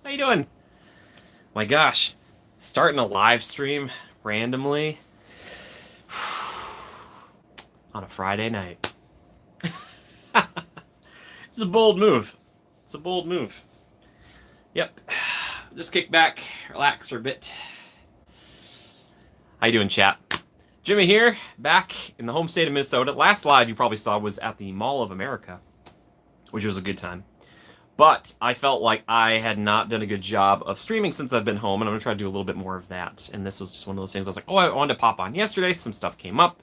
How you doing? My gosh, starting a live stream randomly on a Friday night. It's a bold move. It's a bold move. Yep. Just kick back, relax for a bit. How you doing, chat? Jimmy here, back in the home state of Minnesota. Last live you probably saw was at the Mall of America, which was a good time. But I felt like I had not done a good job of streaming since I've been home, and I'm going to try to do a little bit more of that. And this was just one of those things I was like, oh, I wanted to pop on yesterday. Some stuff came up,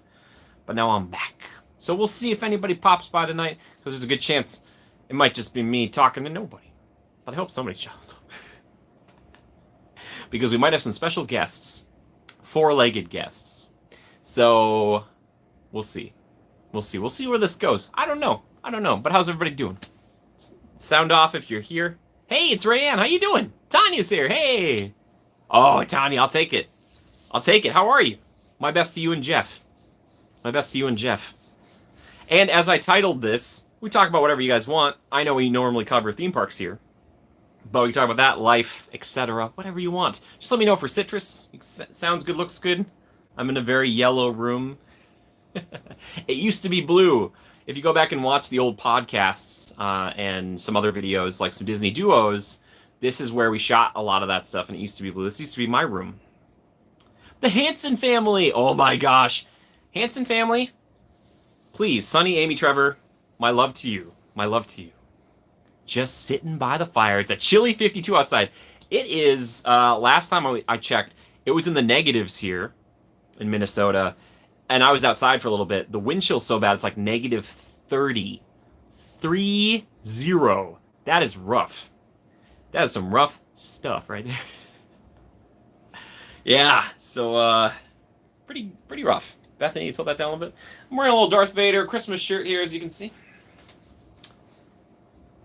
but now I'm back. So we'll see if anybody pops by tonight, because there's a good chance it might just be me talking to nobody. But I hope somebody shows up. Because we might have some special guests, four-legged guests. So we'll see. We'll see where this goes. I don't know. But how's everybody doing? Sound off if you're here. Hey, it's Rayanne. How you doing? Tanya's here. Hey. Oh, Tanya, I'll take it. How are you? My best to you and Jeff. And as I titled this, we talk about whatever you guys want. I know we normally cover theme parks here, but we can talk about that, life, etc. Whatever you want. Just let me know for Citrus. Sounds good, looks good. I'm in a very yellow room. It used to be blue. If you go back and watch the old podcasts and some other videos, like some Disney duos, this is where we shot a lot of that stuff, and it used to be blue. This used to be my room. The Hanson family! Oh my gosh. Hanson family, please, Sunny, Amy, Trevor, my love to you. Just sitting by the fire. It's a chilly 52 outside. It is, last time I checked, it was in the negatives here in Minnesota. And I was outside for a little bit. The wind chill's so bad, it's like negative 30. 30. That is rough. That is some rough stuff right there. Yeah, so, pretty rough. Bethany, you tilt that down a little bit. I'm wearing a little Darth Vader Christmas shirt here, as you can see.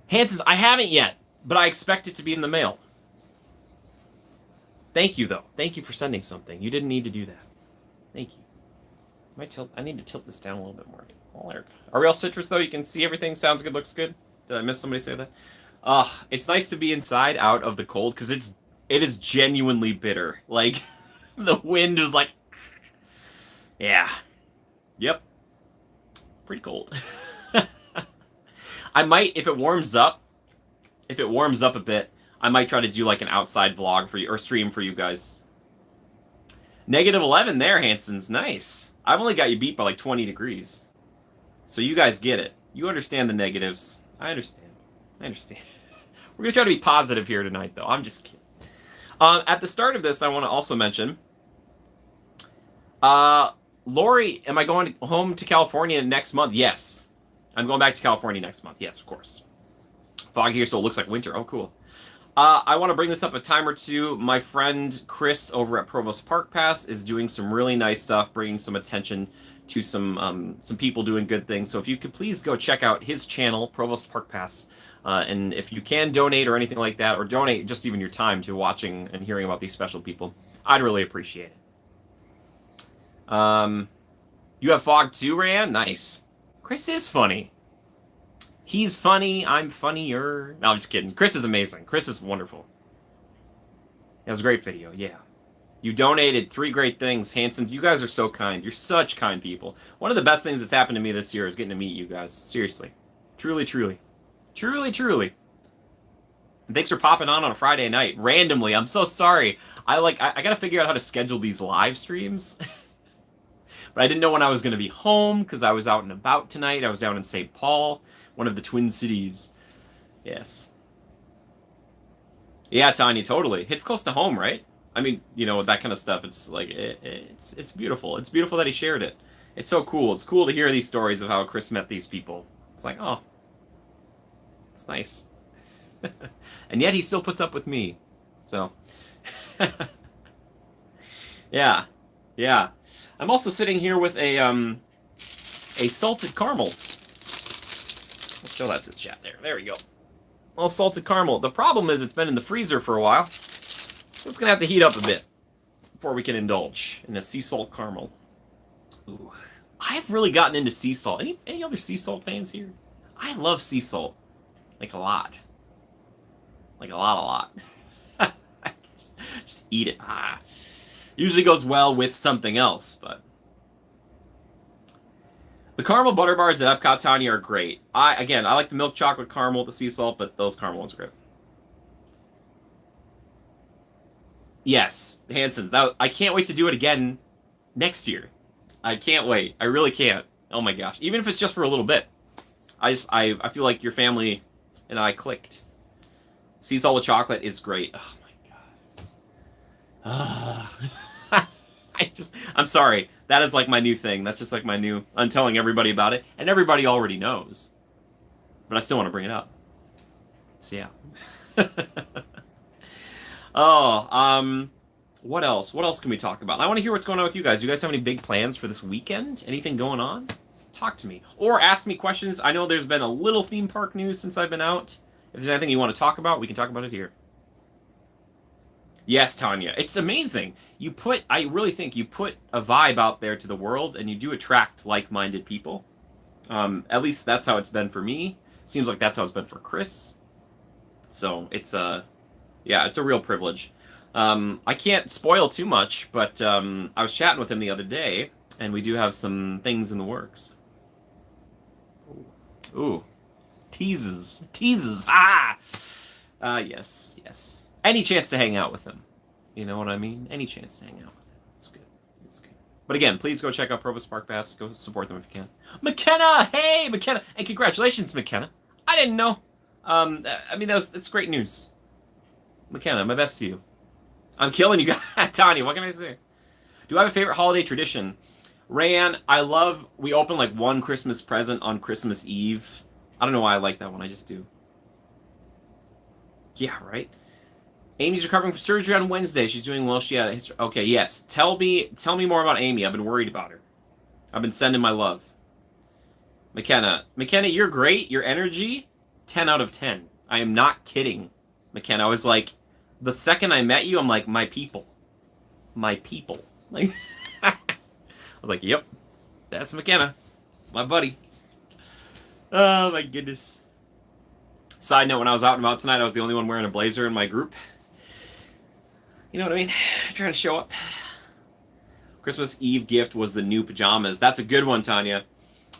Hanson's, I haven't yet, but I expect it to be in the mail. Thank you, though. Thank you for sending something. You didn't need to do that. Thank you. I need to tilt this down a little bit more. Ariel Citrus, though, you can see everything. Sounds good, looks good. Did I miss somebody say that? It's nice to be inside out of the cold, because it is genuinely bitter. Like, the wind is like... Yeah. Yep. Pretty cold. I might, if it warms up a bit, I might try to do like an outside vlog for you, or stream for you guys. Negative 11 there, Hanson's. Nice. I've only got you beat by like 20 degrees. So you guys get it. You understand the negatives. I understand. We're going to try to be positive here tonight, though. I'm just kidding. At the start of this, I want to also mention... Lori, am I going home to California next month? Yes. I'm going back to California next month. Yes, of course. Fog here, so it looks like winter. Oh, cool. I want to bring this up a time or two. My friend Chris over at Provost Park Pass is doing some really nice stuff, bringing some attention to some people doing good things. So if you could please go check out his channel, Provost Park Pass, and if you can donate or anything like that, or donate just even your time to watching and hearing about these special people, I'd really appreciate it. You have fog too, Ryan? Nice. Chris is funny. He's funny, I'm funnier. No, I'm just kidding. Chris is amazing. Chris is wonderful. That was a great video, yeah. You donated 3 great things. Hansons, you guys are so kind. You're such kind people. One of the best things that's happened to me this year is getting to meet you guys. Seriously. Truly. And thanks for popping on a Friday night. Randomly. I'm so sorry. I gotta figure out how to schedule these live streams. But I didn't know when I was going to be home, because I was out and about tonight. I was down in St. Paul, one of the Twin Cities. Yes. Yeah, Tanya, totally. It's close to home, right? I mean, you know, that kind of stuff, it's like, it's beautiful. It's beautiful that he shared it. It's so cool. It's cool to hear these stories of how Chris met these people. It's like, oh, it's nice. And yet he still puts up with me. So, yeah. I'm also sitting here with a salted caramel. I'll show that to the chat there. There we go. All salted caramel. The problem is it's been in the freezer for a while. So it's going to have to heat up a bit before we can indulge in a sea salt caramel. Ooh. I've really gotten into sea salt. Any other sea salt fans here? I love sea salt. Like a lot. Like a lot. Just eat it. Usually goes well with something else, but the caramel butter bars at Epcot, Tanya, are great. I like the milk chocolate caramel with the sea salt, but those caramel ones are great. Yes, Hanson's. I can't wait to do it again next year. I can't wait. I really can't. Oh my gosh. Even if it's just for a little bit. I feel like your family and I clicked. Sea salt with chocolate is great. Oh my god. I'm sorry. That is like my new thing. That's just like my new. I'm telling everybody about it, and everybody already knows. But I still want to bring it up. So yeah. What else? What else can we talk about? I want to hear what's going on with you guys. Do you guys have any big plans for this weekend? Anything going on? Talk to me. Or ask me questions. I know there's been a little theme park news since I've been out. If there's anything you want to talk about, we can talk about it here. Yes, Tanya. It's amazing. I really think you put a vibe out there to the world, and you do attract like-minded people. At least that's how it's been for me. Seems like that's how it's been for Chris. So it's a real privilege. I can't spoil too much, but I was chatting with him the other day, and we do have some things in the works. Ooh. Teases. Yes. Any chance to hang out with him. You know what I mean? Any chance to hang out with him. It's good. But again, please go check out Provo Spark Bass. Go support them if you can. McKenna! Hey, McKenna! And congratulations, McKenna. I didn't know. It's great news. McKenna, my best to you. I'm killing you guys. Tanya, what can I say? Do I have a favorite holiday tradition? Rayan, we open like one Christmas present on Christmas Eve. I don't know why I like that one. I just do. Yeah, right? Amy's recovering from surgery on Wednesday. She's doing well. She had a history. Okay, yes. Tell me more about Amy. I've been worried about her. I've been sending my love. McKenna, you're great. Your energy, 10 out of 10. I am not kidding, McKenna. I was like, the second I met you, I'm like, my people. Like, I was like, yep, that's McKenna, my buddy. Oh my goodness. Side note, when I was out and about tonight, I was the only one wearing a blazer in my group. You know what I mean? Trying to show up. Christmas Eve gift was the new pajamas. That's a good one, Tanya.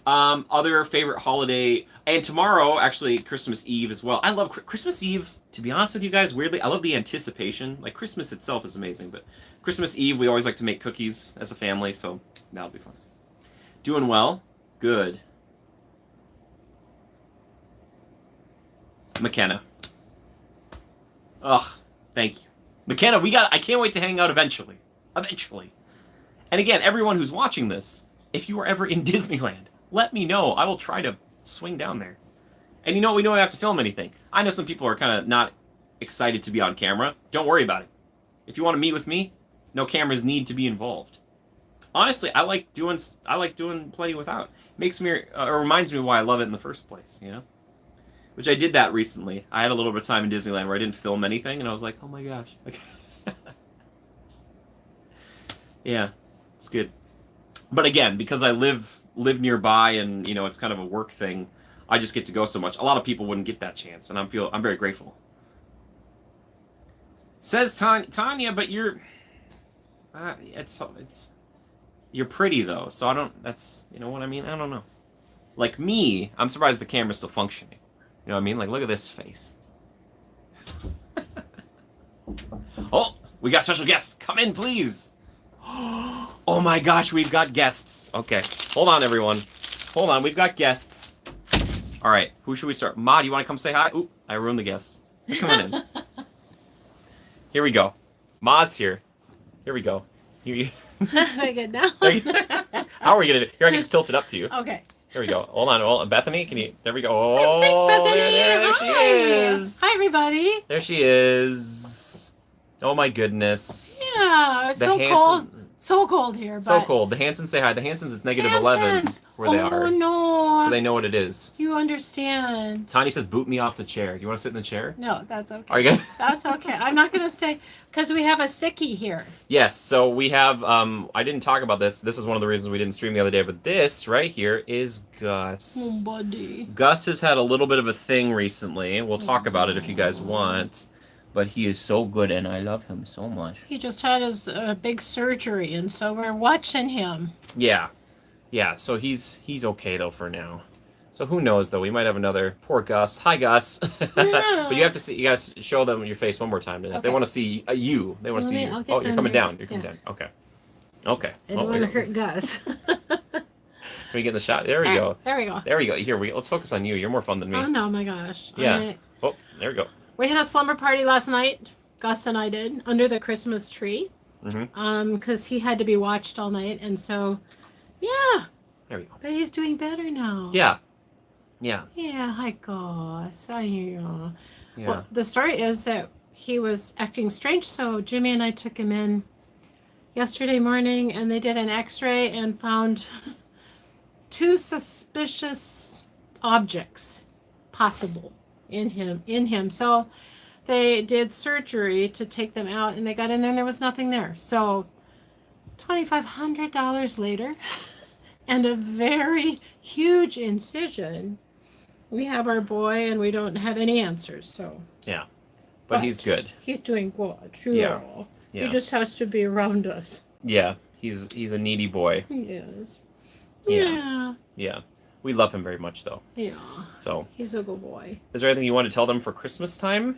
Other favorite holiday, and tomorrow, actually, Christmas Eve as well. I love Christmas Eve, to be honest with you guys, weirdly. I love the anticipation. Like, Christmas itself is amazing, but Christmas Eve, we always like to make cookies as a family, so that'll be fun. Doing well? Good. McKenna. Ugh, thank you. McKenna, I can't wait to hang out eventually. And again, everyone who's watching this, if you are ever in Disneyland, let me know. I will try to swing down there. And we don't have to film anything. I know some people are kind of not excited to be on camera. Don't worry about it. If you want to meet with me, no cameras need to be involved. Honestly, I like doing plenty without. Makes me, reminds me why I love it in the first place, you know? Which I did that recently. I had a little bit of time in Disneyland where I didn't film anything, and I was like, oh my gosh. Yeah, it's good. But again, because I live nearby and, it's kind of a work thing, I just get to go so much. A lot of people wouldn't get that chance, and I'm very grateful. Says Tanya, but you're... you're pretty, though, so that's, you know what I mean? I don't know. Like me, I'm surprised the camera's still functioning. You know what I mean? Like, look at this face. Oh, we got special guests. Come in, please. Oh my gosh, we've got guests. Okay, hold on, everyone. Hold on, we've got guests. All right, who should we start? Ma, do you want to come say hi? Oop, I ruined the guests. You're coming in. Here we go. Ma's here. Here we go. I get now. How are we gonna do? Here, I can just tilt it up to you. Okay. Here we go. Hold on. Bethany, can you? There we go. Oh, thanks, Bethany. there she is. Hi, everybody. There she is. Oh my goodness. Yeah, it's cold. So cold here. But... So cold. The Hansons say hi. The Hansons, it's -11 where they are. Oh, no. So they know what it is. You understand. Tanya says, boot me off the chair. You want to sit in the chair? No, that's okay. Are you good? That's okay. I'm not going to stay because we have a sickie here. Yes, so we have, I didn't talk about this. This is one of the reasons we didn't stream the other day, but this right here is Gus. Oh, buddy. Gus has had a little bit of a thing recently. We'll talk about it if you guys want. but he is so good, and I love him so much. He just had his big surgery, and so we're watching him. Yeah, yeah. So he's okay though for now. So who knows though? We might have another. Poor Gus. Hi, Gus. But you have to see. You gotta show them your face one more time. They Okay. want to see you. They want to see you. I'll get Oh, you're down coming here. down. You're coming Yeah. down. Okay. Okay. I don't want to hurt Gus. Can we get the shot? There we go. There we go. There we go. Here let's focus on you. You're more fun than me. Oh no, my gosh. Yeah. Oh, there we go. We had a slumber party last night. Gus and I did under the Christmas tree. Mm-hmm. Because he had to be watched all night, and so, yeah. There we go. But he's doing better now. Yeah. Yeah. Yeah. Hi, Gus. Hi. Yeah. Well, the story is that he was acting strange, so Jimmy and I took him in yesterday morning, and they did an X-ray and found 2 suspicious objects possible in him. So they did surgery to take them out, and they got in there, and there was nothing there. So $2,500 later, and a very huge incision. We have our boy, and we don't have any answers. So Yeah. But he's good. He's doing good. Sure. Yeah. He Yeah. just has to be around us. Yeah. He's a needy boy. He is. Yeah. Yeah. Yeah. We love him very much though. Yeah. So, He's a good boy. is there anything you want to tell them for Christmas time?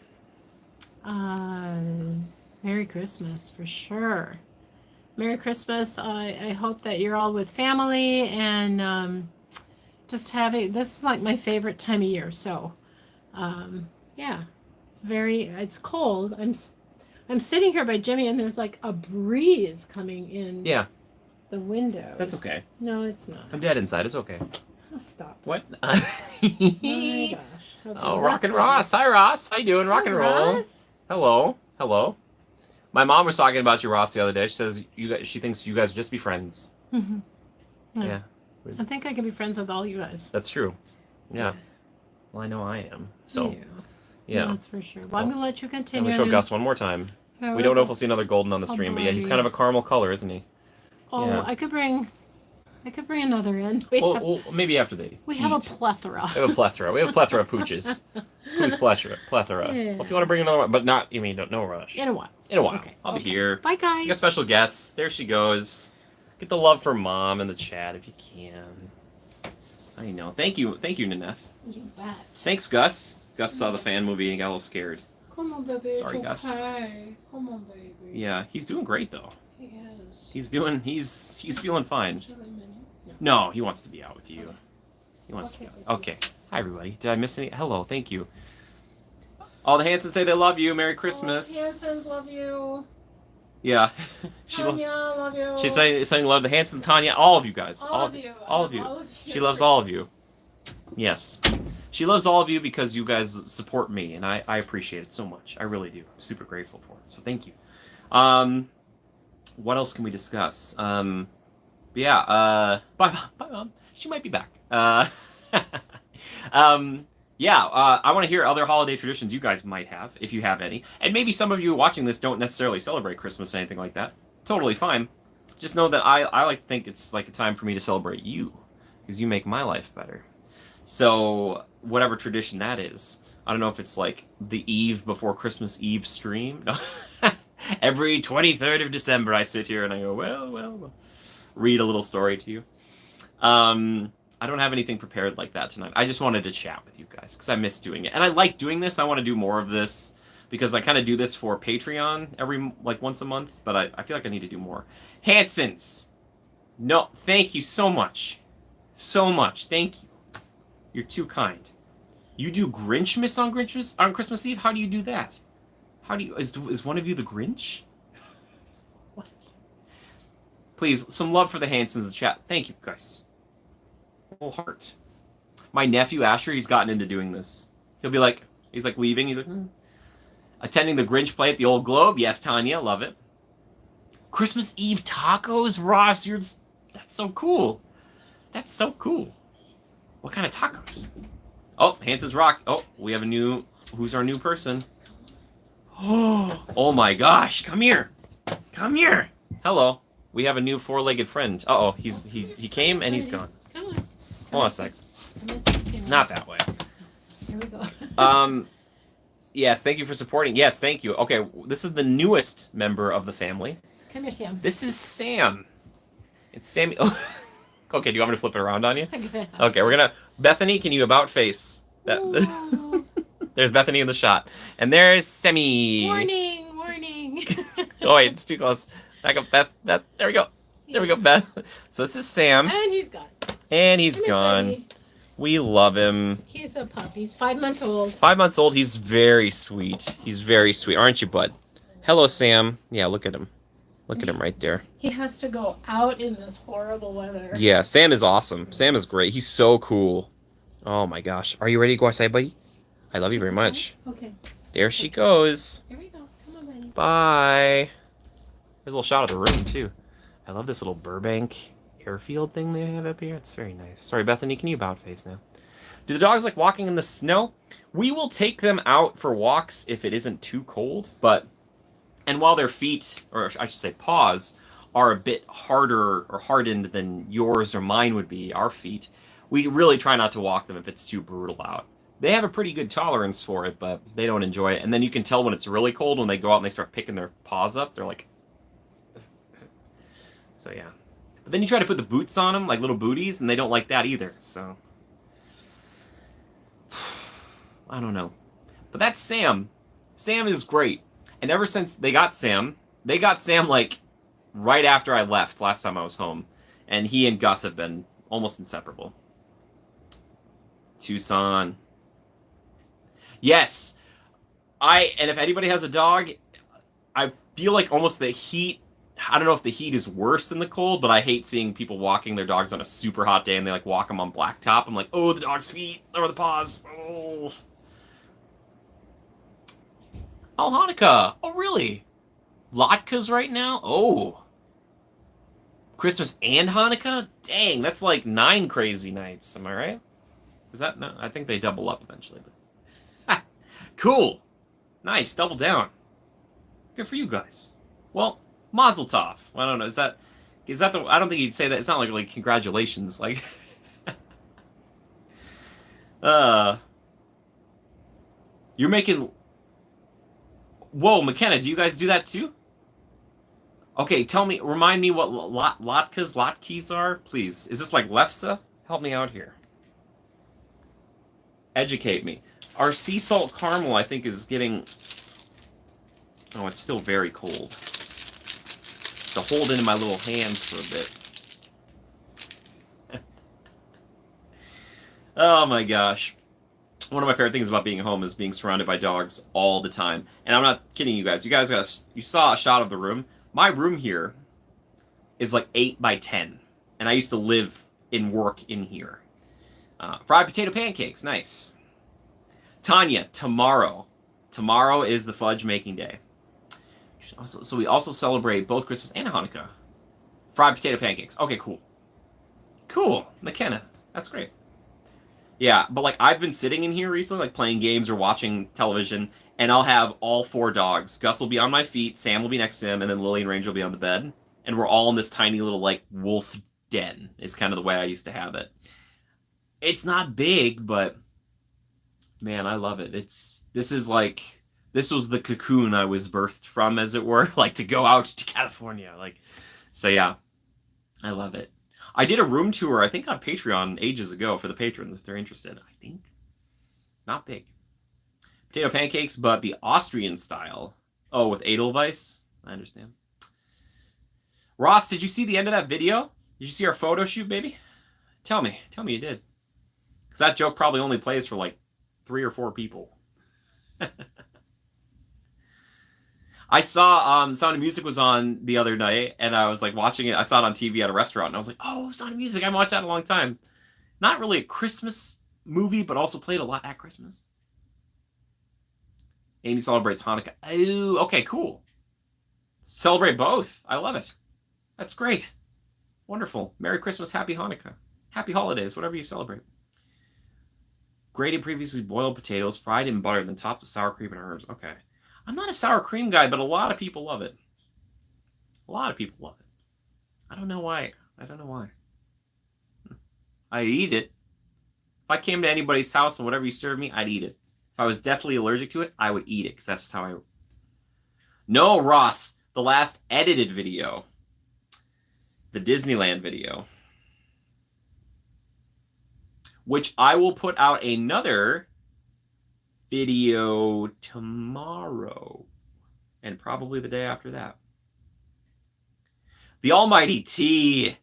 Merry Christmas for sure. Merry Christmas. I hope that you're all with family and just having. This is like my favorite time of year. So, yeah, it's cold. I'm sitting here by Jimmy, and there's like a breeze coming in. Yeah. The windows. That's okay. No, it's not. I'm dead inside. It's okay. Oh, stop. What? Oh my gosh. Okay, Oh, Rock and that's Ross. Hi, Ross. How you doing? Rock and better. roll. Ross? Hello. Hello. My mom was talking about you, Ross, the other day. She says she thinks you guys would just be friends. Mhm. Yeah. I think I can be friends with all you guys. That's true. Yeah. Well, I know I am. So, yeah. That's for sure. Well, I'm going to let you I'm continue. going to show Gus one more time. Here We don't know if go. we'll see another golden on the Oh, stream, but yeah, he's boy. kind of a caramel color, isn't he? Oh, yeah. I could bring another in. Well, maybe after they we have a eat. plethora. We have a plethora. We have a plethora of pooches. Pooch plethora. Yeah. Well, if you want to bring another one, but not, no rush. In a while. In a while. Okay. I'll Okay. be here. Bye, guys. You got special guests. There she goes. Get the love for mom in the chat if you can. I know. Thank you, Nanette. You bet. Thanks, Gus. Gus saw the fan movie and got a little scared. Come on, baby. Sorry, it's Gus. okay. Come on, baby. Yeah, he's doing great though. He is. He's feeling fine. Chili minute? No, he wants to be out with you. Okay. He wants to be Okay. out. Okay. Hi, everybody. Did I miss any? Hello. Thank you. All the Hansons say they love you. Merry Christmas. Oh, Hansons love you. Yeah. she Tanya, loves. love you. She's saying love the Hanson, Tanya, all of you guys. all of you. All of you. She loves all of you. Yes. She loves all of you because you guys support me, and I appreciate it so much. I really do. I'm super grateful for it. So thank you. What else can we discuss? Bye, Mom. She might be back. I want to hear other holiday traditions you guys might have, if you have any. And maybe some of you watching this don't necessarily celebrate Christmas or anything like that. Totally fine. Just know that I like to think it's like a time for me to celebrate you, because you make my life better. So whatever tradition that is, I don't know if it's like the eve before Christmas Eve stream. No. Every 23rd of December, I sit here and I go, well, read a little story to you. I don't have anything prepared like that tonight. I just wanted to chat with you guys because I miss doing it. And I like doing this. I want to do more of this because I kind of do this for Patreon once a month, but I feel like I need to do more. Hansons! No, thank you so much. So much. Thank you. You're too kind. You do Grinchmas on Christmas Eve? How do you do that? How do you... Is one of you the Grinch? What? Please, some love for the Hansons in the chat. Thank you, guys. Whole heart. My nephew, Asher, he's gotten into doing this. He'll be like... He's like leaving. He's like... Attending the Grinch play at the Old Globe. Yes, Tanya, love it. Christmas Eve tacos? Ross, that's so cool. That's so cool. What kind of tacos? Oh, Hanson's Rock. Oh, we have a new... Who's our new person? Oh my gosh, come here. Come here. Hello. We have a new four-legged friend. Uh-oh, he came and he's gone. Come on. Hold on a sec. Come on. Not that way. Here we go. Yes, thank you for supporting. Yes, thank you. Okay, this is the newest member of the family. Come here, Sam. This is Sam. It's Sammy. Oh, okay, do you want me to flip it around on you? I'm gonna have Okay, to. we're gonna. Bethany, can you about face that? Ooh. There's Bethany in the shot, and there's Sammy. Warning, warning. Oh wait, it's too close. Back up, Beth. Beth. There we go. There we go, Beth. So this is Sam, And he's gone. and he's Come here, gone. buddy. We love him. He's a pup. He's 5 months old. 5 months old. He's very sweet. He's very sweet, aren't you, bud? Hello, Sam. Yeah, look at him. Look at him right there. He has to go out in this horrible weather. Yeah, Sam is awesome. Sam is great. He's so cool. Oh my gosh. Are you ready to go outside, buddy? I love you very much. Okay. There she goes. Here we go. Come on, buddy. Bye. There's a little shot of the room, too. I love this little Burbank airfield thing they have up here. It's very nice. Sorry, Bethany, can you about face now? Do the dogs like walking in the snow? We will take them out for walks if it isn't too cold, but... And while their feet, or I should say paws, are a bit harder or hardened than yours or mine would be, our feet, we really try not to walk them if it's too brutal out. They have a pretty good tolerance for it, but they don't enjoy it. And then you can tell when it's really cold when they go out and they start picking their paws up. They're like... So, yeah. But then you try to put the boots on them, like little booties, and they don't like that either, so... I don't know. But that's Sam. Sam is great. And ever since they got Sam like right after I left last time I was home. And he and Gus have been almost inseparable. Tucson. Yes. And if anybody has a dog, I feel like almost the heat, I don't know if the heat is worse than the cold, but I hate seeing people walking their dogs on a super hot day and they like walk them on blacktop. I'm like, oh, the dog's feet or the paws. Oh. Oh, Hanukkah. Oh, really? Latkes right now? Oh. Christmas and Hanukkah? Dang, that's like 9 crazy nights. Am I right? Is that... No, I think they double up eventually. But... Cool. Nice, double down. Good for you guys. Well, Mazel Tov. I don't know. Is that the... I don't think he'd say that. It's not like congratulations. Like... You're making... Whoa, McKenna, do you guys do that too? Okay, remind me what latkes are, please. Is this like lefse? Help me out here. Educate me. Our sea salt caramel, I think, is getting... Oh, it's still very cold. To hold it in my little hands for a bit. Oh my gosh. One of my favorite things about being home is being surrounded by dogs all the time. And I'm not kidding you guys. You saw a shot of the room. My room here is like 8 by 10. And I used to live and work in here. Fried potato pancakes. Nice. Tanya, tomorrow. Tomorrow is the fudge making day. So we also celebrate both Christmas and Hanukkah. Fried potato pancakes. Okay, cool. Cool. McKenna. That's great. Yeah, but like I've been sitting in here recently, like playing games or watching television, and I'll have all 4 dogs. Gus will be on my feet, Sam will be next to him, and then Lily and Ranger will be on the bed. And we're all in this tiny little like wolf den, is kind of the way I used to have it. It's not big, but man, I love it. This was the cocoon I was birthed from, as it were, like to go out to California. So yeah, I love it. I did a room tour, I think, on Patreon ages ago for the patrons, if they're interested. I think. Not big. Potato pancakes, but the Austrian style. Oh, with Edelweiss? I understand. Ross, did you see the end of that video? Did you see our photo shoot, baby? Tell me you did. Because that joke probably only plays for like 3 or 4 people. I saw Sound of Music was on the other night, and I was like watching it. I saw it on TV at a restaurant, and I was like, oh, Sound of Music. I haven't watched that in a long time. Not really a Christmas movie, but also played a lot at Christmas. Amy celebrates Hanukkah. Oh, okay, cool. Celebrate both. I love it. That's great. Wonderful. Merry Christmas, Happy Hanukkah. Happy holidays, whatever you celebrate. Grated previously boiled potatoes, fried in butter, then topped with sour cream and herbs. Okay. I'm not a sour cream guy, but a lot of people love it. A lot of people love it. I don't know why. I eat it. If I came to anybody's house and whatever you serve me, I'd eat it. If I was deathly allergic to it, I would eat it because that's just how I... No, Ross, the last edited video. The Disneyland video. Which I will put out another video tomorrow. And probably the day after that. The Almighty T.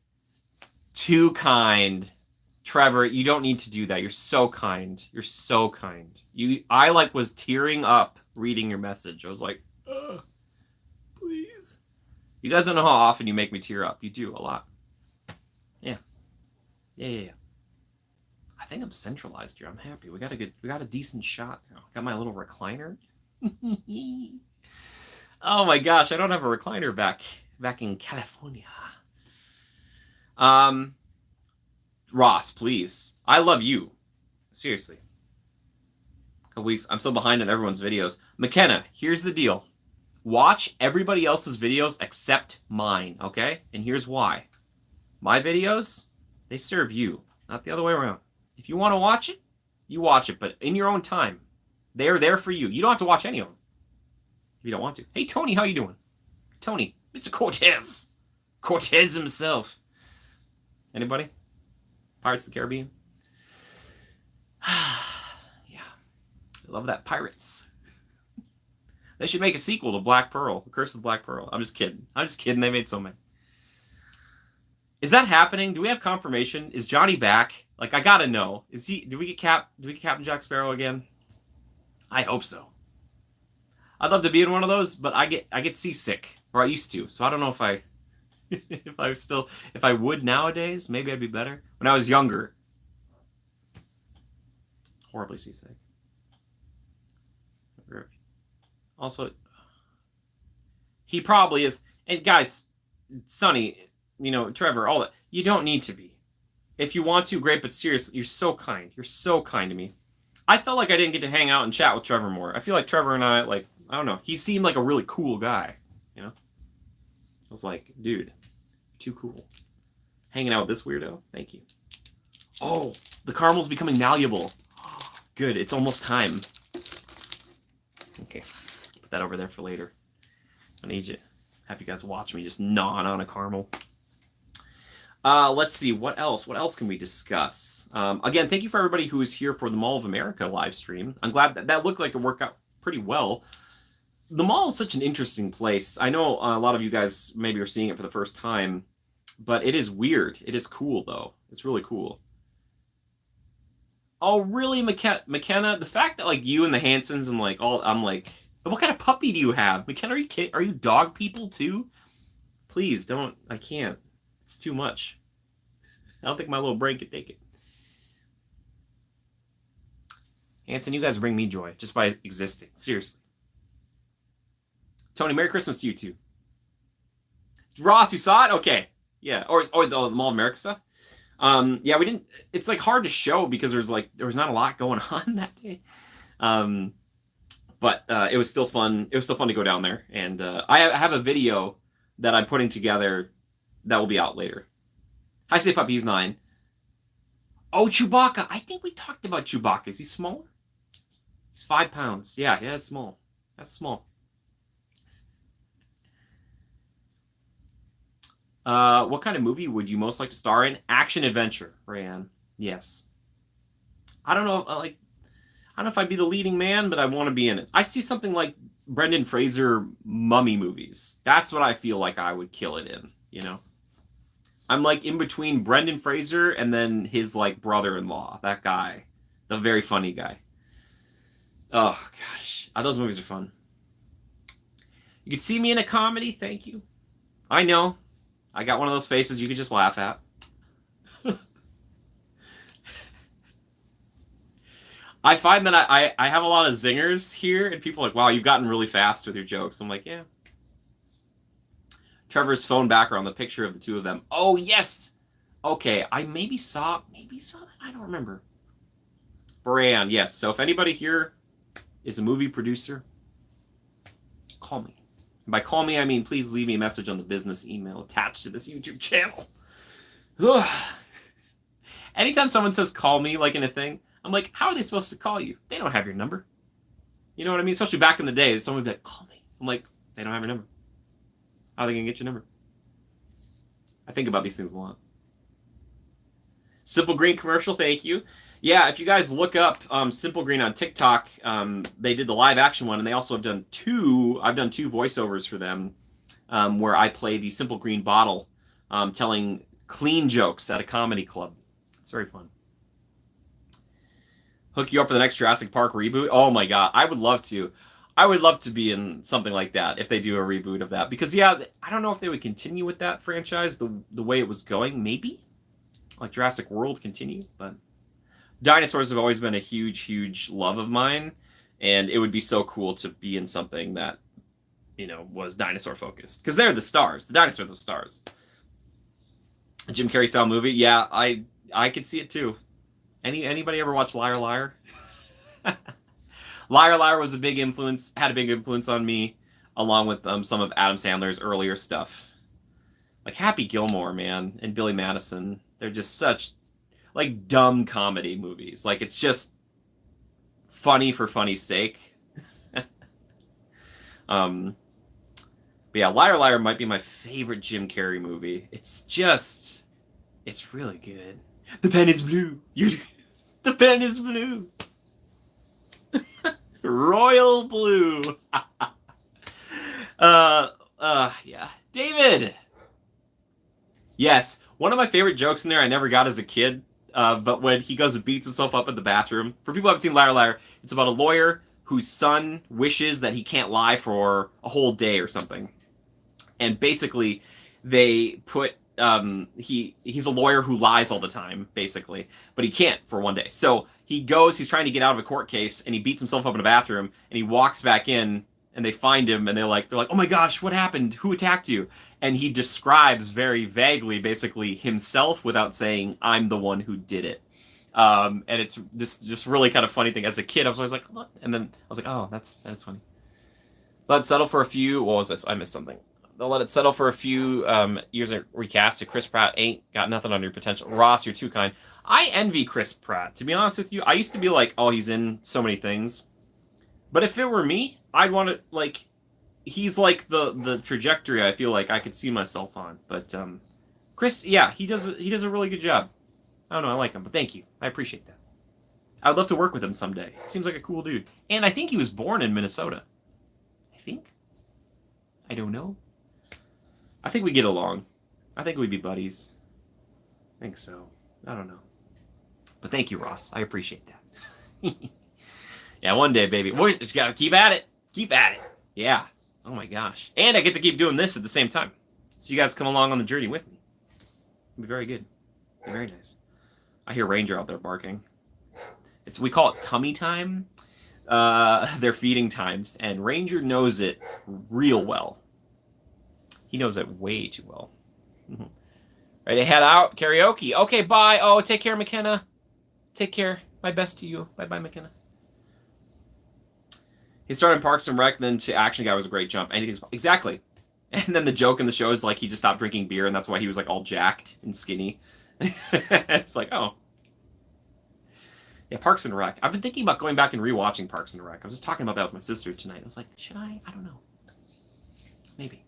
Too kind. Trevor, you don't need to do that. You're so kind. You're so kind. I like was tearing up reading your message. I was like, please. You guys don't know how often you make me tear up. You do a lot. Yeah. Yeah. I think I'm centralized here. I'm happy. We got a decent shot now. Got my little recliner. Oh my gosh, I don't have a recliner back in California. Ross, please. I love you. Seriously. A couple weeks. I'm so behind on everyone's videos. McKenna, here's the deal. Watch everybody else's videos except mine, okay? And here's why. My videos, they serve you, not the other way around. If you want to watch it, you watch it, but in your own time. They are there for you. You don't have to watch any of them if you don't want to. Hey, Tony, how you doing? Tony, Mr. Cortez. Cortez himself. Anybody? Pirates of the Caribbean? Yeah. I love that. Pirates. They should make a sequel to Black Pearl. The Curse of the Black Pearl. I'm just kidding. They made so many. Is that happening? Do we have confirmation? Is Johnny back? Like, I gotta know. Is he? Do we get Captain Jack Sparrow again? I hope so. I'd love to be in one of those, but I get seasick, or I used to. So I don't know if I if I would nowadays. Maybe I'd be better. When I was younger, horribly seasick. Also, he probably is. And guys, Sonny, Trevor, all that. You don't need to be. If you want to, great, but seriously, you're so kind. You're so kind to me. I felt like I didn't get to hang out and chat with Trevor more. I feel like Trevor and I, I don't know. He seemed like a really cool guy, I was like, dude, too cool. Hanging out with this weirdo? Thank you. Oh, the caramel's becoming malleable. Good, it's almost time. Okay, put that over there for later. I need you. Have you guys watch me just gnawing on a caramel. Let's see, what else? What else can we discuss? Again, thank you for everybody who is here for the Mall of America live stream. I'm glad that looked like it worked out pretty well. The mall is such an interesting place. I know a lot of you guys maybe are seeing it for the first time, but it is weird. It is cool, though. It's really cool. Oh, really, McKenna? The fact that, you and the Hansons and, I'm like, what kind of puppy do you have? McKenna, are you kidding? Are you dog people, too? Please, don't. I can't. It's too much. I don't think my little brain could take it. Hanson, you guys bring me joy just by existing. Seriously. Tony, Merry Christmas to you too. Ross, you saw it? Okay. Yeah. Or the Mall of America stuff. Yeah, we didn't. It's hard to show because there was not a lot going on that day. But it was still fun. It was still fun to go down there. And I have a video that I'm putting together that will be out later. Hi, Say Puppy, he's 9. Oh, Chewbacca. I think we talked about Chewbacca. Is he smaller? He's 5 pounds. Yeah, it's small. That's small. What kind of movie would you most like to star in? Action adventure, Rayanne. Yes. I don't know. I don't know if I'd be the leading man, but I want to be in it. I see something like Brendan Fraser mummy movies. That's what I feel like I would kill it in. I'm in between Brendan Fraser and then his brother-in-law. That guy, the very funny guy. Oh gosh, those movies are fun. You could see me in a comedy. Thank you. I know. I got one of those faces you could just laugh at. I find that I have a lot of zingers here, and people are like, wow, you've gotten really fast with your jokes. I'm like, yeah. Trevor's phone background, the picture of the two of them. Oh, yes! Okay, I maybe saw that. I don't remember. Brand, yes. So if anybody here is a movie producer, call me. And by call me, I mean please leave me a message on the business email attached to this YouTube channel. Ugh. Anytime someone says call me, in a thing, I'm like, how are they supposed to call you? They don't have your number. You know what I mean? Especially back in the day, someone would be like, call me. I'm like, they don't have your number. How are they going to get your number? I think about these things a lot. Simple Green commercial, thank you. Yeah, if you guys look up Simple Green on TikTok, they did the live action one, and they also have done I've done two voiceovers for them where I play the Simple Green bottle telling clean jokes at a comedy club. It's very fun. Hook you up for the next Jurassic Park reboot. Oh my god, I would love to. I would love to be in something like that if they do a reboot of that. Because yeah, I don't know if they would continue with that franchise the way it was going. Maybe like Jurassic World continue, but dinosaurs have always been a huge, huge love of mine, and it would be so cool to be in something that, you know, was dinosaur focused because they're the stars. The dinosaurs are the stars. A Jim Carrey style movie, yeah, I could see it too. Anybody ever watch Liar Liar? Liar Liar was had a big influence on me, along with some of Adam Sandler's earlier stuff, like Happy Gilmore, man, and Billy Madison. They're just such like dumb comedy movies. Like it's just funny for funny's sake. But yeah, Liar Liar might be my favorite Jim Carrey movie. It's really good. The pen is blue. The pen is blue. Royal blue. Yeah. David. Yes, one of my favorite jokes in there I never got as a kid, but when he goes and beats himself up in the bathroom. For people who haven't seen Liar Liar, it's about a lawyer whose son wishes that he can't lie for a whole day or something. And basically, they put he's a lawyer who lies all the time, basically, but he can't for one day. So he's trying to get out of a court case, and he beats himself up in a bathroom, and he walks back in, and they find him, and they're like, oh my gosh, what happened? Who attacked you? And he describes very vaguely, basically, himself without saying, I'm the one who did it. And it's just really kind of funny thing. As a kid, I was always like, what? And then I was like, oh, that's funny. Let it settle for a few. What was this? I missed something. They'll let it settle for a few years and recast it. Chris Pratt ain't got nothing on your potential. Ross, you're too kind. I envy Chris Pratt. To be honest with you, I used to be like, oh, he's in so many things. But if it were me, I'd want to, like, he's like the trajectory I feel like I could see myself on. But Chris, yeah, he does a really good job. I don't know, I like him, but thank you. I appreciate that. I would love to work with him someday. Seems like a cool dude. And I think he was born in Minnesota. I think. I don't know. I think we get along. I think we'd be buddies. I think so. I don't know. But thank you, Ross. I appreciate that. Yeah, one day, baby. We just gotta keep at it. Keep at it. Yeah. Oh my gosh. And I get to keep doing this at the same time. So you guys come along on the journey with me. It'll be very good. Be very nice. I hear Ranger out there barking. We call it tummy time. They're feeding times, and Ranger knows it real well. He knows it way too well. Ready to head out? Karaoke. Okay, bye. Oh, take care, McKenna. Take care. My best to you. Bye-bye, McKenna. He started in Parks and Rec, then to Action Guy was a great jump. Anything's exactly. And then the joke in the show is like he just stopped drinking beer, and that's why he was like all jacked and skinny. It's like, oh. Yeah, Parks and Rec. I've been thinking about going back and rewatching Parks and Rec. I was just talking about that with my sister tonight. I was like, should I? I don't know. Maybe.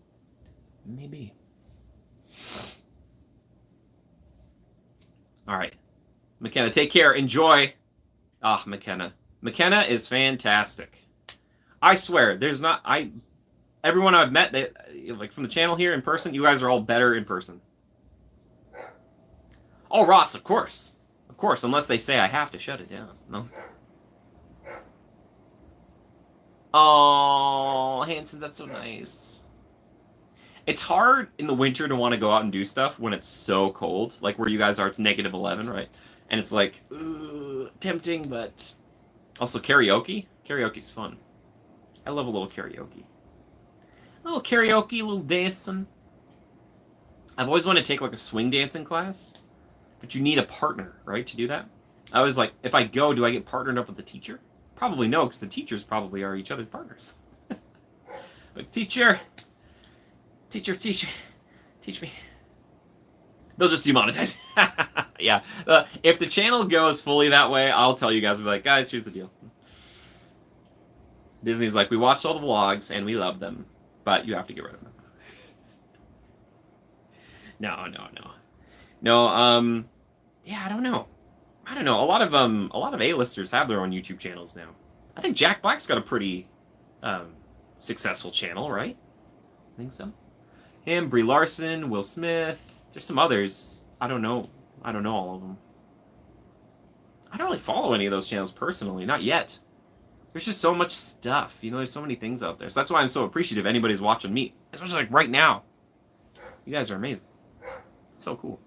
All right. McKenna, take care. Enjoy. Ah, McKenna. McKenna is fantastic. I swear, everyone I've met, like from the channel here in person, you guys are all better in person. Oh, Ross, of course. Of course, unless they say I have to shut it down. No. Oh, Hanson, that's so nice. It's hard in the winter to want to go out and do stuff when it's so cold. Like where you guys are, it's -11, right? And it's like, tempting, but also karaoke. Karaoke's fun. I love a little karaoke. A little karaoke, a little dancing. I've always wanted to take like a swing dancing class, but you need a partner, right, to do that? I was like, if I go, do I get partnered up with the teacher? Probably no, because the teachers probably are each other's partners. But teacher, teach me. They'll just demonetize. Yeah, if the channel goes fully that way, I'll tell you guys. I'll be like, guys, here's the deal. Disney's like, we watched all the vlogs and we love them, but you have to get rid of them. No. No, yeah, I don't know. A lot of A-listers have their own YouTube channels now. I think Jack Black's got a pretty successful channel, right? I think so. Him, Brie Larson, Will Smith. There's some others. I don't know all of them. I don't really follow any of those channels personally, not yet. There's just so much stuff, there's so many things out there. So that's why I'm so appreciative anybody's watching me, especially like right now. You guys are amazing. It's so cool.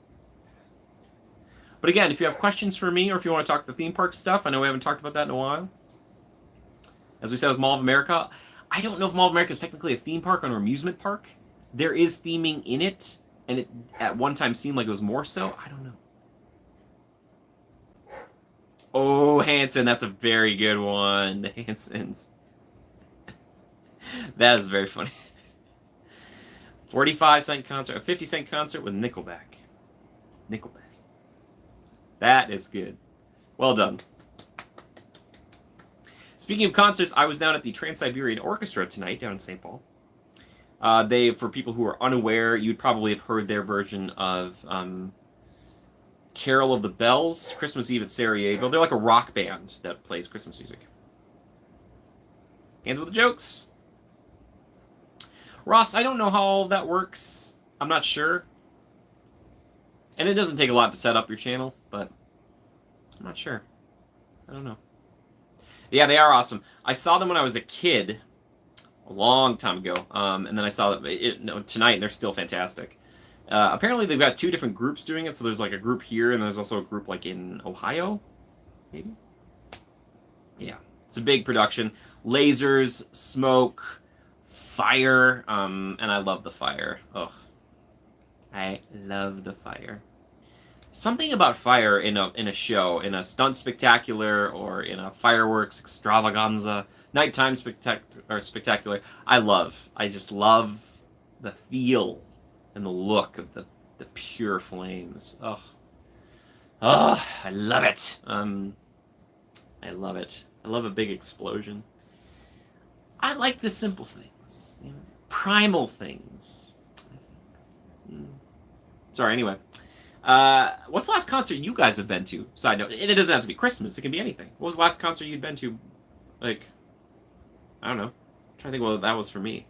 But again, if you have questions for me or if you want to talk the theme park stuff, I know we haven't talked about that in a while. As we said with Mall of America, I don't know if Mall of America is technically a theme park or an amusement park. There is theming in it, and it at one time seemed like it was more so. I don't know. Oh, Hanson, that's a very good one. The Hansons. That is very funny. 45-cent concert, a 50-cent concert with Nickelback. Nickelback. That is good. Well done. Speaking of concerts, I was down at the Trans-Siberian Orchestra tonight down in St. Paul. For people who are unaware, you'd probably have heard their version of Carol of the Bells, Christmas Eve at Sarajevo. They're like a rock band that plays Christmas music. Hands with the jokes. Ross, I don't know how all that works. I'm not sure. And it doesn't take a lot to set up your channel, but I'm not sure. I don't know. Yeah, they are awesome. I saw them when I was a kid, a long time ago, and then I saw them tonight, and they're still fantastic. Apparently, they've got two different groups doing it, so there's like a group here, and there's also a group like in Ohio, maybe? Yeah, it's a big production. Lasers, smoke, fire, and I love the fire. Ugh. I love the fire. Something about fire in a show, in a stunt spectacular, or in a fireworks extravaganza, nighttime spectacular. I just love the feel and the look of the pure flames. Ugh. Ugh, I love it. I love it. I love a big explosion. I like the simple things, primal things. Sorry, anyway. What's the last concert you guys have been to? Side note, and it doesn't have to be Christmas. It can be anything. What was the last concert you'd been to? Like, I don't know. I'm trying to think what that was for me.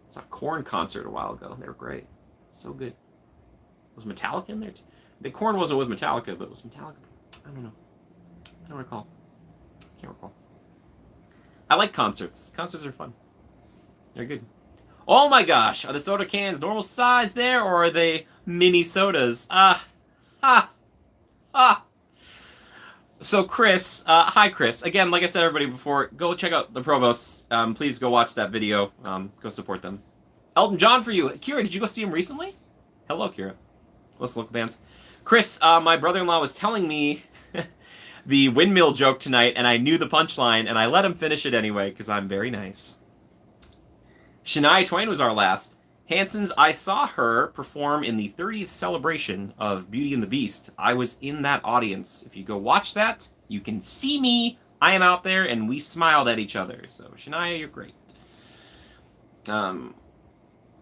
I saw a Korn concert a while ago. They were great. So good. Was Metallica in there too? The Korn wasn't with Metallica, but it was Metallica. I don't know. I don't recall. Can't recall. I like concerts. Concerts are fun. They're good. Oh my gosh, are the soda cans normal size there, or are they mini sodas? So Chris, hi Chris. Again, like I said everybody before, go check out the Provosts. Please go watch that video. Go support them. Elton John for you. Kira, did you go see him recently? Hello, Kira. Let's look bands. Chris, my brother-in-law was telling me the windmill joke tonight, and I knew the punchline, and I let him finish it anyway, because I'm very nice. Shania Twain was our last. Hanson's, I saw her perform in the 30th celebration of Beauty and the Beast. I was in that audience. If you go watch that, you can see me. I am out there, and we smiled at each other. So, Shania, you're great.